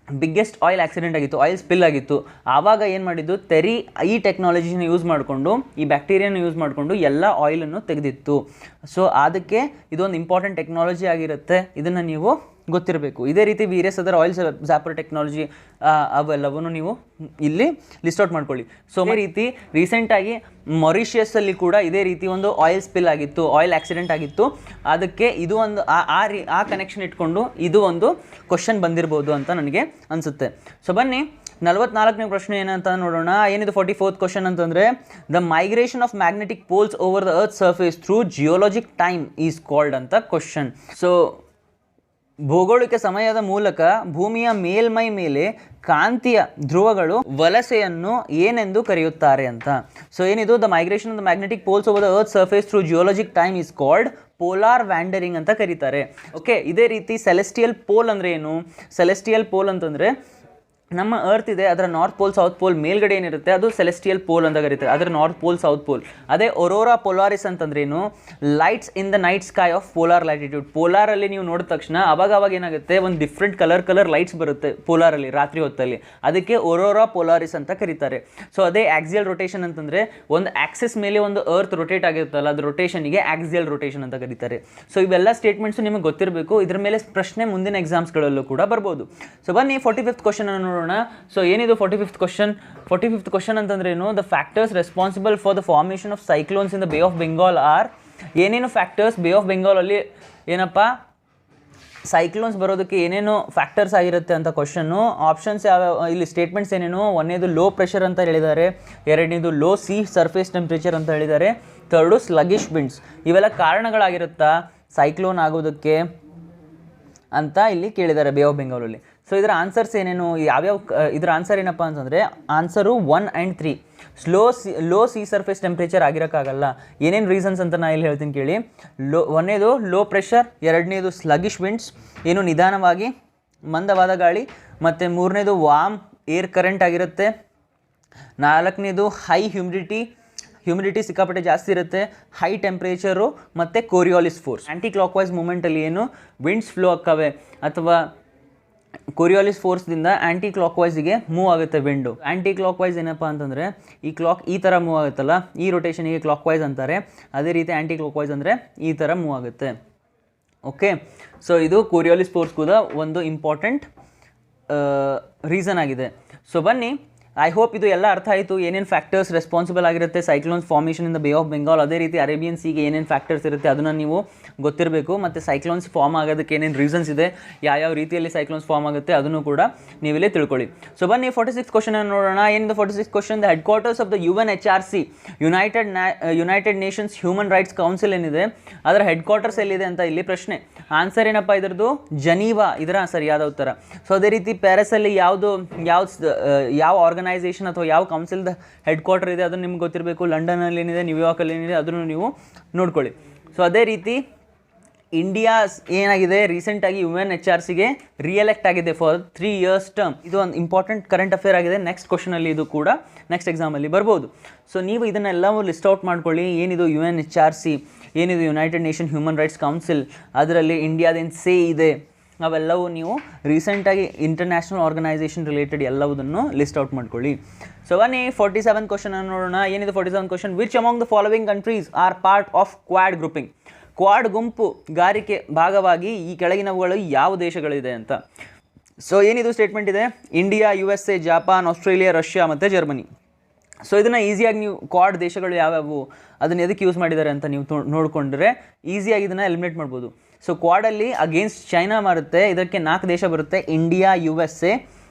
ಬಿಗ್ಗೆಸ್ಟ್ ಆಯಿಲ್ ಆಕ್ಸಿಡೆಂಟ್ ಆಗಿತ್ತು, ಆಯಿಲ್ ಸ್ಪಿಲ್ ಆಗಿತ್ತು. ಆವಾಗ ಏನು ಮಾಡಿದ್ದು, ಟೆರಿ ಈ ಟೆಕ್ನಾಲಜಿನ ಯೂಸ್ ಮಾಡಿಕೊಂಡು, ಈ ಬ್ಯಾಕ್ಟೀರಿಯಾನ ಯೂಸ್ ಮಾಡಿಕೊಂಡು ಎಲ್ಲ ಆಯಿಲನ್ನು ತೆಗೆದಿತ್ತು. ಸೊ ಅದಕ್ಕೆ ಇದೊಂದು ಇಂಪಾರ್ಟೆಂಟ್ ಟೆಕ್ನಾಲಜಿ ಆಗಿರುತ್ತೆ, ಇದನ್ನು ನೀವು ಗೊತ್ತಿರಬೇಕು. ಇದೇ ರೀತಿ various other oil zapper technology ಅವೆಲ್ಲವನ್ನು ನೀವು ಇಲ್ಲಿ ಲಿಸ್ಟ್ ಔಟ್ ಮಾಡ್ಕೊಳ್ಳಿ. ಸೊ ಈ ರೀತಿ ರೀಸೆಂಟಾಗಿ ಮಾರಿಷಿಯಸ್ಸಲ್ಲಿ ಕೂಡ ಇದೇ ರೀತಿ ಒಂದು ಆಯಿಲ್ ಸ್ಪಿಲ್ ಆಗಿತ್ತು, ಆಯಿಲ್ ಆಕ್ಸಿಡೆಂಟ್ ಆಗಿತ್ತು. ಅದಕ್ಕೆ ಇದು ಒಂದು ಆ ಕನೆಕ್ಷನ್ ಇಟ್ಕೊಂಡು ಇದು ಒಂದು ಕ್ವಶನ್ ಬಂದಿರ್ಬೋದು ಅಂತ ನನಗೆ ಅನಿಸುತ್ತೆ. ಸೊ ಬನ್ನಿ 44ನೇ ಪ್ರಶ್ನೆ ಏನಂತ ನೋಡೋಣ. ಏನಿದು 44th ಕ್ವಶನ್ ಅಂತಂದರೆ, the migration of magnetic poles over the earth surface through geologic time is called ಅಂತ ಕ್ವಶನ್. ಸೊ ಭೌಗೋಳಿಕ ಸಮಯದ ಮೂಲಕ ಭೂಮಿಯ ಮೇಲ್ಮೈ ಮೇಲೆ ಕಾಂತೀಯ ಧ್ರುವಗಳು ವಲಸೆಯನ್ನು ಏನೆಂದು ಕರೆಯುತ್ತಾರೆ ಅಂತ. ಸೊ ಏನಿದು the migration of the magnetic poles over the earth surface through geologic time is called polar wandering ಅಂತ ಕರೀತಾರೆ. ಓಕೆ, ಇದೇ ರೀತಿ ಸೆಲೆಸ್ಟಿಯಲ್ ಪೋಲ್ ಅಂದರೆ ಏನು? ಸೆಲೆಸ್ಟಿಯಲ್ ಪೋಲ್ ಅಂತಂದರೆ ನಮ್ಮ ಅರ್ತ್ ಇದೆ, ಅದರ ನಾರ್ತ್ ಪೋಲ್ ಸೌತ್ ಪೋಲ್ ಮೇಲ್ಗಡೆ ಏನಿರುತ್ತೆ ಅದು ಸೆಲೆಸ್ಟಿಯಲ್ ಪೋಲ್ ಅಂತ ಕರೀತಾರೆ, ಅದರ ನಾರ್ತ್ ಪೋಲ್ ಸೌತ್ ಪೋಲ್. ಅದೇ ಒರೋರಾ ಪೊಲಾರಿಸ್ ಅಂತಂದ್ರೇನು? Lights in the night sky of polar latitude. ಪೋಲಾರಲ್ಲಿ ನೀವು ನೋಡಿದ ತಕ್ಷಣ ಅವಾಗ ಏನಾಗುತ್ತೆ, ಒಂದು ಡಿಫ್ರೆಂಟ್ ಕಲರ್ ಲೈಟ್ಸ್ ಬರುತ್ತೆ ಪೋಲಾರಲ್ಲಿ ರಾತ್ರಿ ಹೊತ್ತಲ್ಲಿ, ಅದಕ್ಕೆ ಒರೋರಾ ಪೊಲಾರಿಸ್ ಅಂತ ಕರೀತಾರೆ. ಸೊ ಅದೇ ಆಕ್ಸಿಯಲ್ ರೊಟೇಷನ್ ಅಂತಂದರೆ ಒಂದು ಆಕ್ಸಿಸ್ ಮೇಲೆ ಒಂದು ಅರ್ತ್ ರೊಟೇಟ್ ಆಗಿರುತ್ತಲ್ಲ, ಅದು ರೊಟೇಷನ್ಗೆ ಆಕ್ಸಿಯಲ್ ರೊಟೇಷನ್ ಅಂತ ಕರೀತಾರೆ. ಸೊ ಇವೆಲ್ಲ ಸ್ಟೇಟ್ಮೆಂಟ್ಸು ನಿಮಗೆ ಗೊತ್ತಿರಬೇಕು, ಇದ್ರ ಮೇಲೆ ಪ್ರಶ್ನೆ ಮುಂದಿನ ಎಕ್ಸಾಮ್ಸ್ಗಳಲ್ಲೂ ಕೂಡ ಬರ್ಬೋದು. ಸೊ ಬನ್ನಿ 45th ಕ್ವಶನ್ ಅನ್ನು ನೋಡೋಣ. ಸೊ ಏನಿದು 45th ಕ್ವಶನ್ ಅಂತಂದ್ರೇನು? The factors responsible for the formation of cyclones in the ಬೇ ಆಫ್ ಬೆಂಗಾಲ್ ಆರ್. ಏನೇನು ಫ್ಯಾಕ್ಟರ್ಸ್ ಬೇ ಆಫ್ ಬೆಂಗಾಲಲ್ಲಿ ಏನಪ್ಪ ಸೈಕ್ಲೋನ್ಸ್ ಬರೋದಕ್ಕೆ ಏನೇನು ಫ್ಯಾಕ್ಟರ್ಸ್ ಆಗಿರುತ್ತೆ ಅಂತ ಕ್ವಶನ್ನು. ಆಪ್ಷನ್ಸ್ ಯಾವ ಇಲ್ಲಿ ಸ್ಟೇಟ್ಮೆಂಟ್ಸ್ ಏನೇನು? ಒಂದನೇದು ಲೋ ಪ್ರೆಷರ್ ಅಂತ ಹೇಳಿದ್ದಾರೆ, ಎರಡನೇದು ಲೋ ಸಿ ಸರ್ಫೇಸ್ ಟೆಂಪ್ರೇಚರ್ ಅಂತ ಹೇಳಿದ್ದಾರೆ, ಥರ್ಡು ಸ್ಲಗಿಶ್ ವಿಂಡ್ಸ್. ಇವೆಲ್ಲ ಕಾರಣಗಳಾಗಿರುತ್ತಾ ಸೈಕ್ಲೋನ್ ಆಗೋದಕ್ಕೆ ಅಂತ ಇಲ್ಲಿ ಕೇಳಿದ್ದಾರೆ ಬೇ ಆಫ್ ಬೆಂಗಾಲಲ್ಲಿ. ಸೊ ಇದರ ಆನ್ಸರ್ಸ್ ಏನೇನು, ಯಾವ್ಯಾವ ಇದರ ಆನ್ಸರ್ ಏನಪ್ಪ ಅಂತಂದರೆ, answer 1 and 3 low sea surface temperature ಆಗಿರೋಕ್ಕಾಗಲ್ಲ. ಏನೇನು ರೀಸನ್ಸ್ ಅಂತ ನಾನು ಇಲ್ಲಿ ಹೇಳ್ತೀನಿ ಕೇಳಿ. ಒಂದನೇದು ಲೋ ಪ್ರೆಷರ್, ಎರಡನೇದು ಸ್ಲಗಿಶ್ ವಿಂಡ್ಸ್, ಏನು ನಿಧಾನವಾಗಿ ಮಂದವಾದ ಗಾಳಿ, ಮತ್ತು ಮೂರನೇದು ವಾರ್ಮ್ ಏರ್ ಕರೆಂಟ್ ಆಗಿರುತ್ತೆ, ನಾಲ್ಕನೇದು ಹೈ ಹ್ಯೂಮಿಡಿಟಿ ಸಿಕ್ಕಾಪಟ್ಟೆ ಜಾಸ್ತಿ ಇರುತ್ತೆ, ಹೈ ಟೆಂಪ್ರೇಚರು ಮತ್ತು ಕೋರಿಯಾಲಿಸ್ ಫೋರ್ಸ್. ಆ್ಯಂಟಿ ಕ್ಲಾಕ್ ವೈಸ್ ಮೂಮೆಂಟಲ್ಲಿ ಏನು ವಿಂಡ್ಸ್ ಫ್ಲೋ ಆಗ್ತವೆ ಅಥವಾ ಕೋರಿಯಾಲಿಸ್ ಫೋರ್ಸ್ದಿಂದ ಆ್ಯಂಟಿ ಕ್ಲಾಕ್ ವೈಸಿಗೆ ಮೂವ್ ಆಗುತ್ತೆ ವಿಂಡು. ಆ್ಯಂಟಿ ಕ್ಲಾಕ್ ವೈಸ್ ಏನಪ್ಪ ಅಂತಂದರೆ ಈ ಕ್ಲಾಕ್ ಈ ಥರ ಮೂವ್ ಆಗುತ್ತಲ್ಲ, ಈ ರೊಟೇಷನಿಗೆ ಕ್ಲಾಕ್ ವೈಸ್ ಅಂತಾರೆ. ಅದೇ ರೀತಿ ಆ್ಯಂಟಿ ಕ್ಲಾಕ್ ವೈಸ್ ಅಂದರೆ ಈ ಥರ ಮೂವ್ ಆಗುತ್ತೆ. ಓಕೆ, ಸೊ ಇದು ಕೋರಿಯಾಲಿಸ್ ಫೋರ್ಸ್ ಕೂಡ ಒಂದು ಇಂಪಾರ್ಟೆಂಟ್ ರೀಸನ್ ಆಗಿದೆ. ಸೊ ಬನ್ನಿ ಐ ಹೋಪ್ ಇದು ಎಲ್ಲ ಅರ್ಥ ಆಯಿತು. ಏನೇನು ಫ್ಯಾಕ್ಟರ್ಸ್ ರೆಸ್ಪಾನ್ಸಿಬಲ್ ಆಗಿರುತ್ತೆ ಸೈಕ್ಲೋನ್ಸ್ ಫಾರ್ಮೇಷನ್ ಇನ್ ದ ಬೇ ಆಫ್ ಬೆಂಗಾಲ್, ಅದೇ ರೀತಿ ಅರೇಬಿಯನ್ ಸೀಗೆ ಏನೇನು ಫ್ಯಾಕ್ಟರ್ಸ್ ಇರುತ್ತೆ ಅದನ್ನು ನೀವು ಗೊತ್ತಿರಬೇಕು. ಮತ್ತು ಸೈಕ್ಲೋನ್ಸ್ ಫಾರ್ಮ್ ಆಗೋದಕ್ಕೆ ಏನೇನು ರೀಸನ್ಸ್ ಇದೆ, ಯಾವ ರೀತಿಯಲ್ಲಿ ಸೈಕ್ಲೋನ್ಸ್ ಫಾರ್ಮ್ ಆಗುತ್ತೆ ಅದನ್ನು ಕೂಡ ನೀವಿಲ್ಲಿ ತಿಳ್ಕೊಳ್ಳಿ. ಸೊ ಬನ್ನಿ 46 ಕ್ವಶನ್ ನೋಡೋಣ. ಏನಿದೆ 46 question? The headquarters of the UNHRC, united nations human rights council ಏನಿದೆ ಅದರ ಹೆಡ್ ಕ್ವಾರ್ಟರ್ಸ್ ಎಲ್ಲಿದೆ ಅಂತ ಇಲ್ಲಿ ಪ್ರಶ್ನೆ. ಆನ್ಸರ್ ಏನಪ್ಪ ಇದರದ್ದು? ಜನೀವಾ ಇದರ ಸರಿಯಾದ ಉತ್ತರ. ಸೊ ಅದೇ ರೀತಿ ಪ್ಯಾರಿಸಲ್ಲಿ ಯಾವ ಆರ್ಗನೈಸೇಷನ್ ಅಥವಾ ಯಾವ ಕೌನ್ಸಿಲ್ದ ಹೆಡ್ ಕ್ವಾರ್ಟರ್ ಇದೆ ಅದನ್ನು ನಿಮ್ಗೆ ಗೊತ್ತಿರಬೇಕು. ಲಂಡನಲ್ಲಿ ಏನಿದೆ, ನ್ಯೂಯಾರ್ಕಲ್ಲಿ ಏನಿದೆ ಅದನ್ನು ನೀವು ನೋಡ್ಕೊಳ್ಳಿ. ಸೊ ಅದೇ ರೀತಿ ಇಂಡಿಯಾ ಏನಾಗಿದೆ, ರೀಸೆಂಟಾಗಿ UNHRCಗೆ ರಿಎಲೆಕ್ಟ್ ಆಗಿದೆ ಫಾರ್ 3 years ಟರ್ಮ್. ಇದು ಒಂದು ಇಂಪಾರ್ಟೆಂಟ್ ಕರೆಂಟ್ ಅಫೇರ್ ಆಗಿದೆ. ನೆಕ್ಸ್ಟ್ ಕ್ವಶನಲ್ಲಿ ಇದು ಕೂಡ ನೆಕ್ಸ್ಟ್ ಎಕ್ಸಾಮಲ್ಲಿ ಬರ್ಬೋದು. ಸೊ ನೀವು ಇದನ್ನೆಲ್ಲವೂ ಲಿಸ್ಟ್ ಔಟ್ ಮಾಡ್ಕೊಳ್ಳಿ. ಏನಿದು UNHRC, ಏನಿದು United Nation human rights council, ಅದರಲ್ಲಿ ಇಂಡಿಯಾದೇನು ಸೇ ಇದೆ, ಅವೆಲ್ಲವೂ ನೀವು ರೀಸೆಂಟಾಗಿ ಇಂಟರ್ನ್ಯಾಷನಲ್ ಆರ್ಗನೈಸೇಷನ್ ರಿಲೇಟೆಡ್ ಎಲ್ಲವುದನ್ನು ಲಿಸ್ಟ್ ಔಟ್ ಮಾಡ್ಕೊಳ್ಳಿ. ಸೊ ಬನ್ನಿ 47 ಕ್ವಶನ್ ನೋಡೋಣ. ಏನಿದೆ 47 question? Which among the following countries are part of quad grouping? Quad ಗುಂಪುಗಾರಿಕೆ ಭಾಗವಾಗಿ ಈ ಕೆಳಗಿನವುಗಳು ಯಾವ ದೇಶಗಳಿದೆ ಅಂತ. ಸೊ ಏನಿದು ಸ್ಟೇಟ್ಮೆಂಟ್ ಇದೆ? India, USA, Japan, Australia, Russia ಮತ್ತು ಜರ್ಮನಿ. ಸೊ ಇದನ್ನು ಈಸಿಯಾಗಿ ನೀವು ಕ್ವಾಡ್ ದೇಶಗಳು ಯಾವ್ಯಾವು, ಅದನ್ನು ಎದಕ್ಕೆ ಯೂಸ್ ಮಾಡಿದ್ದಾರೆ ಅಂತ ನೀವು ನೋಡಿಕೊಂಡ್ರೆ ಈಸಿಯಾಗಿ ಇದನ್ನು ಎಲಿಮಿನೇಟ್ ಮಾಡ್ಬೋದು. ಸೊ ಕ್ವಾಡಲ್ಲಿ ಅಗೇನ್ಸ್ಟ್ ಚೈನಾ ಬರುತ್ತೆ, ಇದಕ್ಕೆ 4 ದೇಶ ಬರುತ್ತೆ: ಇಂಡಿಯಾ, USA,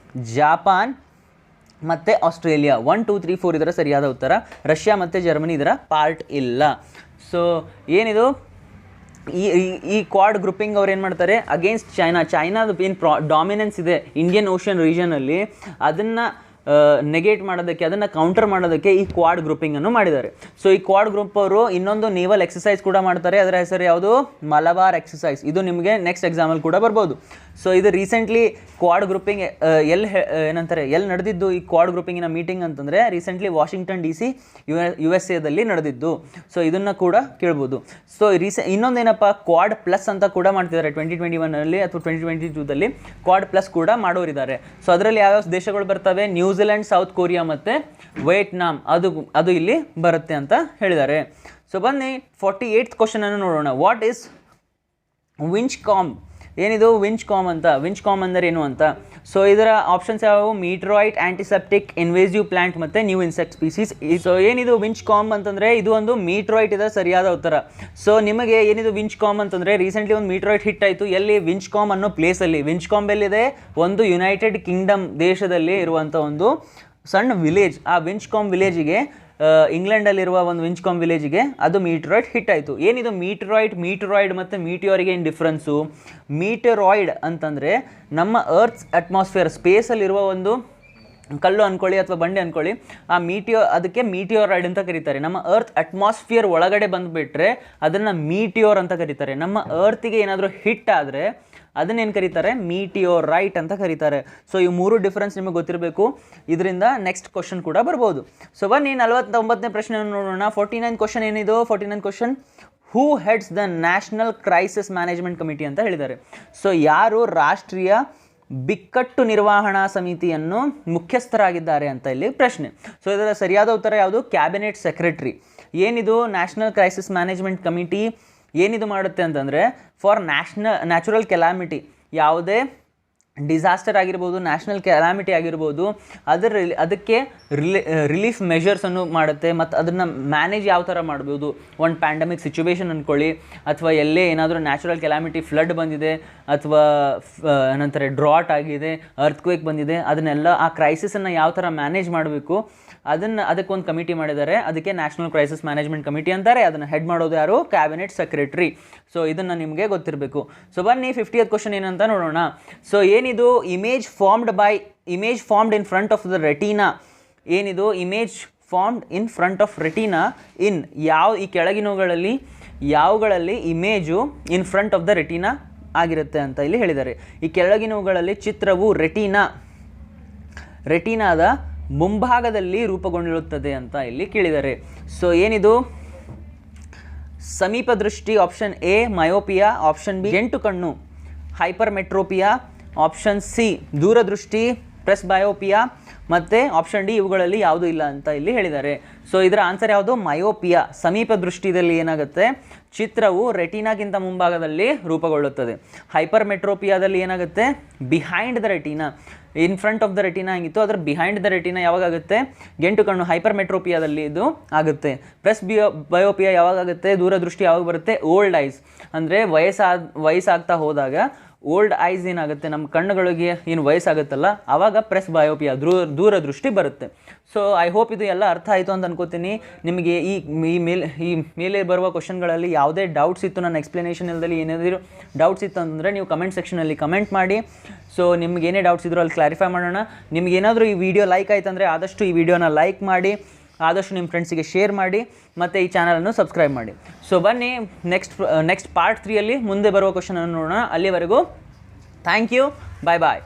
ಜಪಾನ್ ಮತ್ತು ಆಸ್ಟ್ರೇಲಿಯಾ. 1 2 3 4 ಇದರ ಸರಿಯಾದ ಉತ್ತರ. ರಷ್ಯಾ ಮತ್ತು ಜರ್ಮನಿ ಇದರ ಪಾರ್ಟ್ ಇಲ್ಲ. ಸೊ ಏನಿದು ಈ ಕ್ವಾಡ್ ಗ್ರೂಪಿಂಗ್ ಅವ್ರು ಏನು ಮಾಡ್ತಾರೆ? ಅಗೇನ್ಸ್ಟ್ ಚೈನಾದ ಏನು ಡಾಮಿನೆನ್ಸ್ ಇದೆ ಇಂಡಿಯನ್ ಓಷನ್ ರೀಜನಲ್ಲಿ, ಅದನ್ನು ನೆಗೇಟ್ ಮಾಡೋದಕ್ಕೆ, ಅದನ್ನು ಕೌಂಟರ್ ಮಾಡೋದಕ್ಕೆ ಈ ಕ್ವಾಡ್ ಗ್ರೂಪಿಂಗನ್ನು ಮಾಡಿದ್ದಾರೆ. ಸೊ ಈ ಕ್ವಾಡ್ ಗ್ರೂಪ್ ಅವರು ಇನ್ನೊಂದು ನೇವಲ್ ಎಕ್ಸಸೈಸ್ ಕೂಡ ಮಾಡ್ತಾರೆ. ಅದರ ಹೆಸರು ಯಾವುದು? ಮಲಬಾರ್ ಎಕ್ಸಸೈಸ್. ಇದು ನಿಮಗೆ ನೆಕ್ಸ್ಟ್ ಎಕ್ಸಾಮಲ್ಲಿ ಕೂಡ ಬರ್ಬೋದು. ಸೊ ಇದು ರೀಸೆಂಟ್ಲಿ ಕ್ವಾಡ್ ಗ್ರೂಪಿಂಗ್ ಎಲ್ಲಿ ನಡೆದಿದ್ದು ಈ ಕ್ವಾಡ್ ಗ್ರೂಪಿಂಗಿನ ಮೀಟಿಂಗ್ ಅಂತಂದರೆ ರೀಸೆಂಟ್ಲಿ ವಾಷಿಂಗ್ಟನ್ DC USA ನಡೆದಿದ್ದು. ಸೊ ಇದನ್ನು ಕೂಡ ಕೇಳ್ಬೋದು. ಸೊ ಇನ್ನೊಂದೇನಪ್ಪ, ಕ್ವಾಡ್ ಪ್ಲಸ್ ಅಂತ ಕೂಡ ಮಾಡ್ತಿದ್ದಾರೆ 2021 ಅಥವಾ 2022 ಕ್ವಾಡ್ ಪ್ಲಸ್ ಕೂಡ ಮಾಡೋರಿದ್ದಾರೆ. ಸೊ ಅದರಲ್ಲಿ ಯಾವ್ಯಾವ ದೇಶಗಳು ಬರ್ತವೆ? ನ್ಯೂಜಿಲೆಂಡ್, ಸೌತ್ ಕೊರಿಯಾ ಮತ್ತು ವಿಯೆಟ್ನಾಂ, ಅದು ಇಲ್ಲಿ ಬರುತ್ತೆ ಅಂತ ಹೇಳಿದ್ದಾರೆ. ಸೊ ಬನ್ನಿ 48th ಕ್ವಶನನ್ನು ನೋಡೋಣ. What is Winchcombe? ಏನಿದು ವಿಂಚ್ಕಾಮ್ ಅಂತ? ವಿಂಚ್ಕಾಮ್ ಅಂದರೆ ಏನು ಅಂತ. ಸೊ ಇದರ ಆಪ್ಷನ್ಸ್ ಯಾವುವು? ಮೀಟ್ರಾಯ್ಡ್, ಆಂಟಿಸೆಪ್ಟಿಕ್, ಇನ್ವೇಸಿವ್ ಪ್ಲಾಂಟ್ ಮತ್ತು ನ್ಯೂ ಇನ್ಸೆಕ್ಟ್ ಸ್ಪೀಸೀಸ್. ಸೊ ಏನಿದು ವಿಂಚ್ಕಾಮ್ ಅಂತಂದರೆ ಇದು ಒಂದು ಮೀಟ್ರಾಯ್ಡ್ ಇದೆ ಸರಿಯಾದ ಉತ್ತರ. ಸೊ ನಿಮಗೆ ಏನಿದು ವಿಂಚ್ಕಾಮ್ ಅಂತಂದರೆ ರೀಸೆಂಟ್ಲಿ ಒಂದು ಮೀಟ್ರಾಯ್ಡ್ ಹಿಟ್ ಆಯಿತು. ಎಲ್ಲಿ? ವಿಂಚ್ಕಾಮ್ ಅನ್ನೋ ಪ್ಲೇಸಲ್ಲಿ. ವಿಂಚ್ಕಾಮ್ ಎಲ್ಲಿದೆ? ಒಂದು ಯುನೈಟೆಡ್ ಕಿಂಗ್ಡಮ್ ದೇಶದಲ್ಲಿ ಇರುವಂಥ ಒಂದು ಸಣ್ಣ ವಿಲೇಜ್. ಆ ವಿಂಚ್ಕಾಮ್ ವಿಲೇಜಿಗೆ, ಇಂಗ್ಲೆಂಡಲ್ಲಿರುವ ಒಂದು ವಿಂಚ್ಕಾಮ್ ವಿಲೇಜಿಗೆ ಅದು ಮೀಟರಾಯ್ಡ್ ಹಿಟ್ ಆಯಿತು. ಏನಿದು ಮೀಟರಾಯ್ಡ್ ಮತ್ತು ಮೀಟಿಯೋರಿಗೆ ಏನು ಡಿಫ್ರೆನ್ಸು? ಮೀಟರಾಯ್ಡ್ ಅಂತಂದರೆ ನಮ್ಮ ಅರ್ತ್ಸ್ ಅಟ್ಮಾಸ್ಫಿಯರ್, ಸ್ಪೇಸಲ್ಲಿರುವ ಒಂದು ಕಲ್ಲು ಅಂದ್ಕೊಳ್ಳಿ ಅಥವಾ ಬಂಡೆ ಅಂದ್ಕೊಳ್ಳಿ, ಆ ಅದಕ್ಕೆ ಮೀಟಿಯೋರಾಯ್ಡ್ ಅಂತ ಕರೀತಾರೆ. ನಮ್ಮ ಅರ್ತ್ ಅಟ್ಮಾಸ್ಫಿಯರ್ ಒಳಗಡೆ ಬಂದುಬಿಟ್ರೆ ಅದನ್ನು ಮೀಟಿಯೋರ್ ಅಂತ ಕರೀತಾರೆ. ನಮ್ಮ ಅರ್ತಿಗೆ ಏನಾದರೂ ಹಿಟ್ ಆದರೆ ಅದನ್ನೇನು ಕರೀತಾರೆ? ಮೀಟಿಯೋರೈಟ್ ಅಂತ ಕರೀತಾರೆ. ಸೊ ಈ 3 ಡಿಫ್ರೆನ್ಸ್ ನಿಮಗೆ ಗೊತ್ತಿರಬೇಕು. ಇದರಿಂದ ನೆಕ್ಸ್ಟ್ ಕ್ವಶನ್ ಕೂಡ ಬರ್ಬೋದು. ಸೊ ಬನ್ನಿ 49ನೇ ಪ್ರಶ್ನೆಯನ್ನು ನೋಡೋಣ. 49 ಕ್ವಶನ್ ಏನಿದು? 49 question: who heads the national crisis management committee ಅಂತ ಹೇಳಿದ್ದಾರೆ. ಸೊ ಯಾರು ರಾಷ್ಟ್ರೀಯ ಬಿಕ್ಕಟ್ಟು ನಿರ್ವಹಣಾ ಸಮಿತಿಯನ್ನು ಮುಖ್ಯಸ್ಥರಾಗಿದ್ದಾರೆ ಅಂತ ಇಲ್ಲಿ ಪ್ರಶ್ನೆ. ಸೊ ಇದರ ಸರಿಯಾದ ಉತ್ತರ ಯಾವುದು? Cabinet secretary. ಏನಿದು ನ್ಯಾಷನಲ್ ಕ್ರೈಸಿಸ್ ಮ್ಯಾನೇಜ್ಮೆಂಟ್ ಕಮಿಟಿ ಏನಿದು ಮಾಡುತ್ತೆ ಅಂತಂದರೆ ಫಾರ್ ನ್ಯಾಚುರಲ್ ಕೆಲಾಮಿಟಿ, ಯಾವುದೇ ಡಿಸಾಸ್ಟರ್ ಆಗಿರ್ಬೋದು, ನ್ಯಾಷನಲ್ ಕೆಲಾಮಿಟಿ ಆಗಿರ್ಬೋದು, ಅದಕ್ಕೆ ರಿಲೀಫ್ ಮೆಷರ್ಸನ್ನು ಮಾಡುತ್ತೆ ಮತ್ತು ಅದನ್ನು ಮ್ಯಾನೇಜ್ ಯಾವ ಥರ ಮಾಡ್ಬೋದು. ಒಂದು ಪ್ಯಾಂಡಮಿಕ್ ಸಿಚುವೇಶನ್ ಅಂದ್ಕೊಳ್ಳಿ, ಅಥವಾ ಎಲ್ಲೇ ಏನಾದರೂ ನ್ಯಾಚುರಲ್ ಕೆಲಾಮಿಟಿ, ಫ್ಲಡ್ ಬಂದಿದೆ ಅಥವಾ ಏನಂತಾರೆ ಡ್ರಾಟ್ ಆಗಿದೆ, ಅರ್ಥಕ್ವೇಕ್ ಬಂದಿದೆ, ಅದನ್ನೆಲ್ಲ ಆ ಕ್ರೈಸಿಸನ್ನು ಯಾವ ಥರ ಮ್ಯಾನೇಜ್ ಮಾಡಬೇಕು ಅದಕ್ಕೊಂದು ಕಮಿಟಿ ಮಾಡಿದ್ದಾರೆ. ಅದಕ್ಕೆ ನ್ಯಾಷನಲ್ ಕ್ರೈಸಿಸ್ ಮ್ಯಾನೇಜ್ಮೆಂಟ್ ಕಮಿಟಿ ಅಂತಾರೆ. ಅದನ್ನು ಹೆಡ್ ಮಾಡೋದು ಯಾರು? Cabinet secretary. ಸೊ ಇದನ್ನು ನಿಮಗೆ ಗೊತ್ತಿರಬೇಕು. ಸೊ ಬನ್ನಿ 50th ಕ್ವಶನ್ ಏನಂತ ನೋಡೋಣ. ಸೊ ಏನಿದು image formed in front of the retina? ಏನಿದು image formed in front of retina in ಈ ಕೆಳಗಿನವುಗಳಲ್ಲಿ ಯಾವುಗಳಲ್ಲಿ image in front of the retina ಆಗಿರುತ್ತೆ ಅಂತ ಇಲ್ಲಿ ಹೇಳಿದ್ದಾರೆ. ಈ ಕೆಳಗಿನವುಗಳಲ್ಲಿ ಚಿತ್ರವು ರೆಟಿನಾದ ಮುಂಭಾಗದಲ್ಲಿ ರೂಪುಗೊಂಡಿರುತ್ತದೆ ಅಂತ ಇಲ್ಲಿ ಕೇಳಿದ್ದಾರೆ. ಸೊ ಏನಿದು? ಸಮೀಪ ದೃಷ್ಟಿ option A, myopia option B, ಎಂಟು ಕಣ್ಣು ಹೈಪರ್ಮೆಟ್ರೋಪಿಯಾ ಆಪ್ಷನ್ ಸಿ, ದೂರದೃಷ್ಟಿ ಪ್ರೆಸ್ ಬಯೋಪಿಯಾ ಮತ್ತು ಆಪ್ಷನ್ ಡಿ ಇವುಗಳಲ್ಲಿ ಯಾವುದೂ ಇಲ್ಲ ಅಂತ ಇಲ್ಲಿ ಹೇಳಿದ್ದಾರೆ. ಸೊ ಇದರ ಆನ್ಸರ್ ಯಾವುದು? ಮಯೋಪಿಯಾ. ಸಮೀಪ ದೃಷ್ಟಿಯಲ್ಲಿ ಏನಾಗುತ್ತೆ, ಚಿತ್ರವು ರೆಟಿನಾಗಿಂತ ಮುಂಭಾಗದಲ್ಲಿ ರೂಪುಗೊಳ್ಳುತ್ತದೆ. ಹೈಪರ್ ಮೆಟ್ರೋಪಿಯಾದಲ್ಲಿ ಏನಾಗುತ್ತೆ, behind the retina. In front of the retina ಆಗಿತ್ತು, ಅದರ ಬಿಹೈಂಡ್ ದ ರೆಟಿನಾ ಯಾವಾಗುತ್ತೆ, ಗೆಂಟು ಕಣ್ಣು. ಹೈಪರ್ ಮೆಟ್ರೋಪಿಯಾದಲ್ಲಿ ಇದು ಆಗುತ್ತೆ. ಪ್ರೆಸ್ ಬಯೋಪಿಯಾ ಯಾವಾಗುತ್ತೆ, ದೂರದೃಷ್ಟಿ ಯಾವಾಗ ಬರುತ್ತೆ, ಓಲ್ಡ್ ಐಸ್. ಅಂದರೆ ವಯಸ್ಸಾಗ್ತಾ ಹೋದಾಗ ಓಲ್ಡ್ ಐಸ್ ಏನಾಗುತ್ತೆ, ನಮ್ಮ ಕಣ್ಣುಗಳಿಗೆ ಏನು ವಯಸ್ಸಾಗುತ್ತಲ್ಲ ಆವಾಗ ಪ್ರೆಸ್ ಬಯೋಪಿಯಾ ದೂರದೃಷ್ಟಿ ಬರುತ್ತೆ. ಸೊ ಐ ಹೋಪ್ ಇದು ಎಲ್ಲ ಅರ್ಥ ಆಯಿತು ಅಂತ ಅನ್ಕೋತೀನಿ. ನಿಮಗೆ ಈ ಮೇಲೆ ಬರುವ ಕ್ವಶನ್ಗಳಲ್ಲಿ ಯಾವುದೇ ಡೌಟ್ಸ್ ಇತ್ತು, ನನ್ನ ಎಕ್ಸ್ಪ್ಲನೇಷನ್ ಇಲ್ಲದಲ್ಲಿ ಏನಾದರೂ ಡೌಟ್ಸ್ ಇತ್ತು ಅಂತಂದರೆ ನೀವು ಕಮೆಂಟ್ ಸೆಕ್ಷನಲ್ಲಿ ಕಮೆಂಟ್ ಮಾಡಿ. ಸೊ ನಿಮ್ಗೆ ಏನೇ ಡೌಟ್ಸ್ ಇದ್ದರೂ ಅಲ್ಲಿ ಕ್ಲಾರಿಫೈ ಮಾಡೋಣ. ನಿಮಗೇನಾದರೂ ಈ ವಿಡಿಯೋ ಲೈಕ್ ಆಯ್ತು ಅಂದರೆ ಆದಷ್ಟು ಈ ವಿಡಿಯೋನ ಲೈಕ್ ಮಾಡಿ, ಆದಷ್ಟು ನಿಮ್ಮ ಫ್ರೆಂಡ್ಸಿಗೆ ಶೇರ್ ಮಾಡಿ, ಮತ್ತು ಈ ಚಾನಲನ್ನು ಸಬ್ಸ್ಕ್ರೈಬ್ ಮಾಡಿ. ಸೊ ಬನ್ನಿ ನೆಕ್ಸ್ಟ್ ಪಾರ್ಟ್ 3ಯಲ್ಲಿ ಮುಂದೆ ಬರುವ ಕ್ವಶನನ್ನು ನೋಡೋಣ. ಅಲ್ಲಿವರೆಗೂ ಥ್ಯಾಂಕ್ ಯು, ಬಾಯ್ ಬಾಯ್.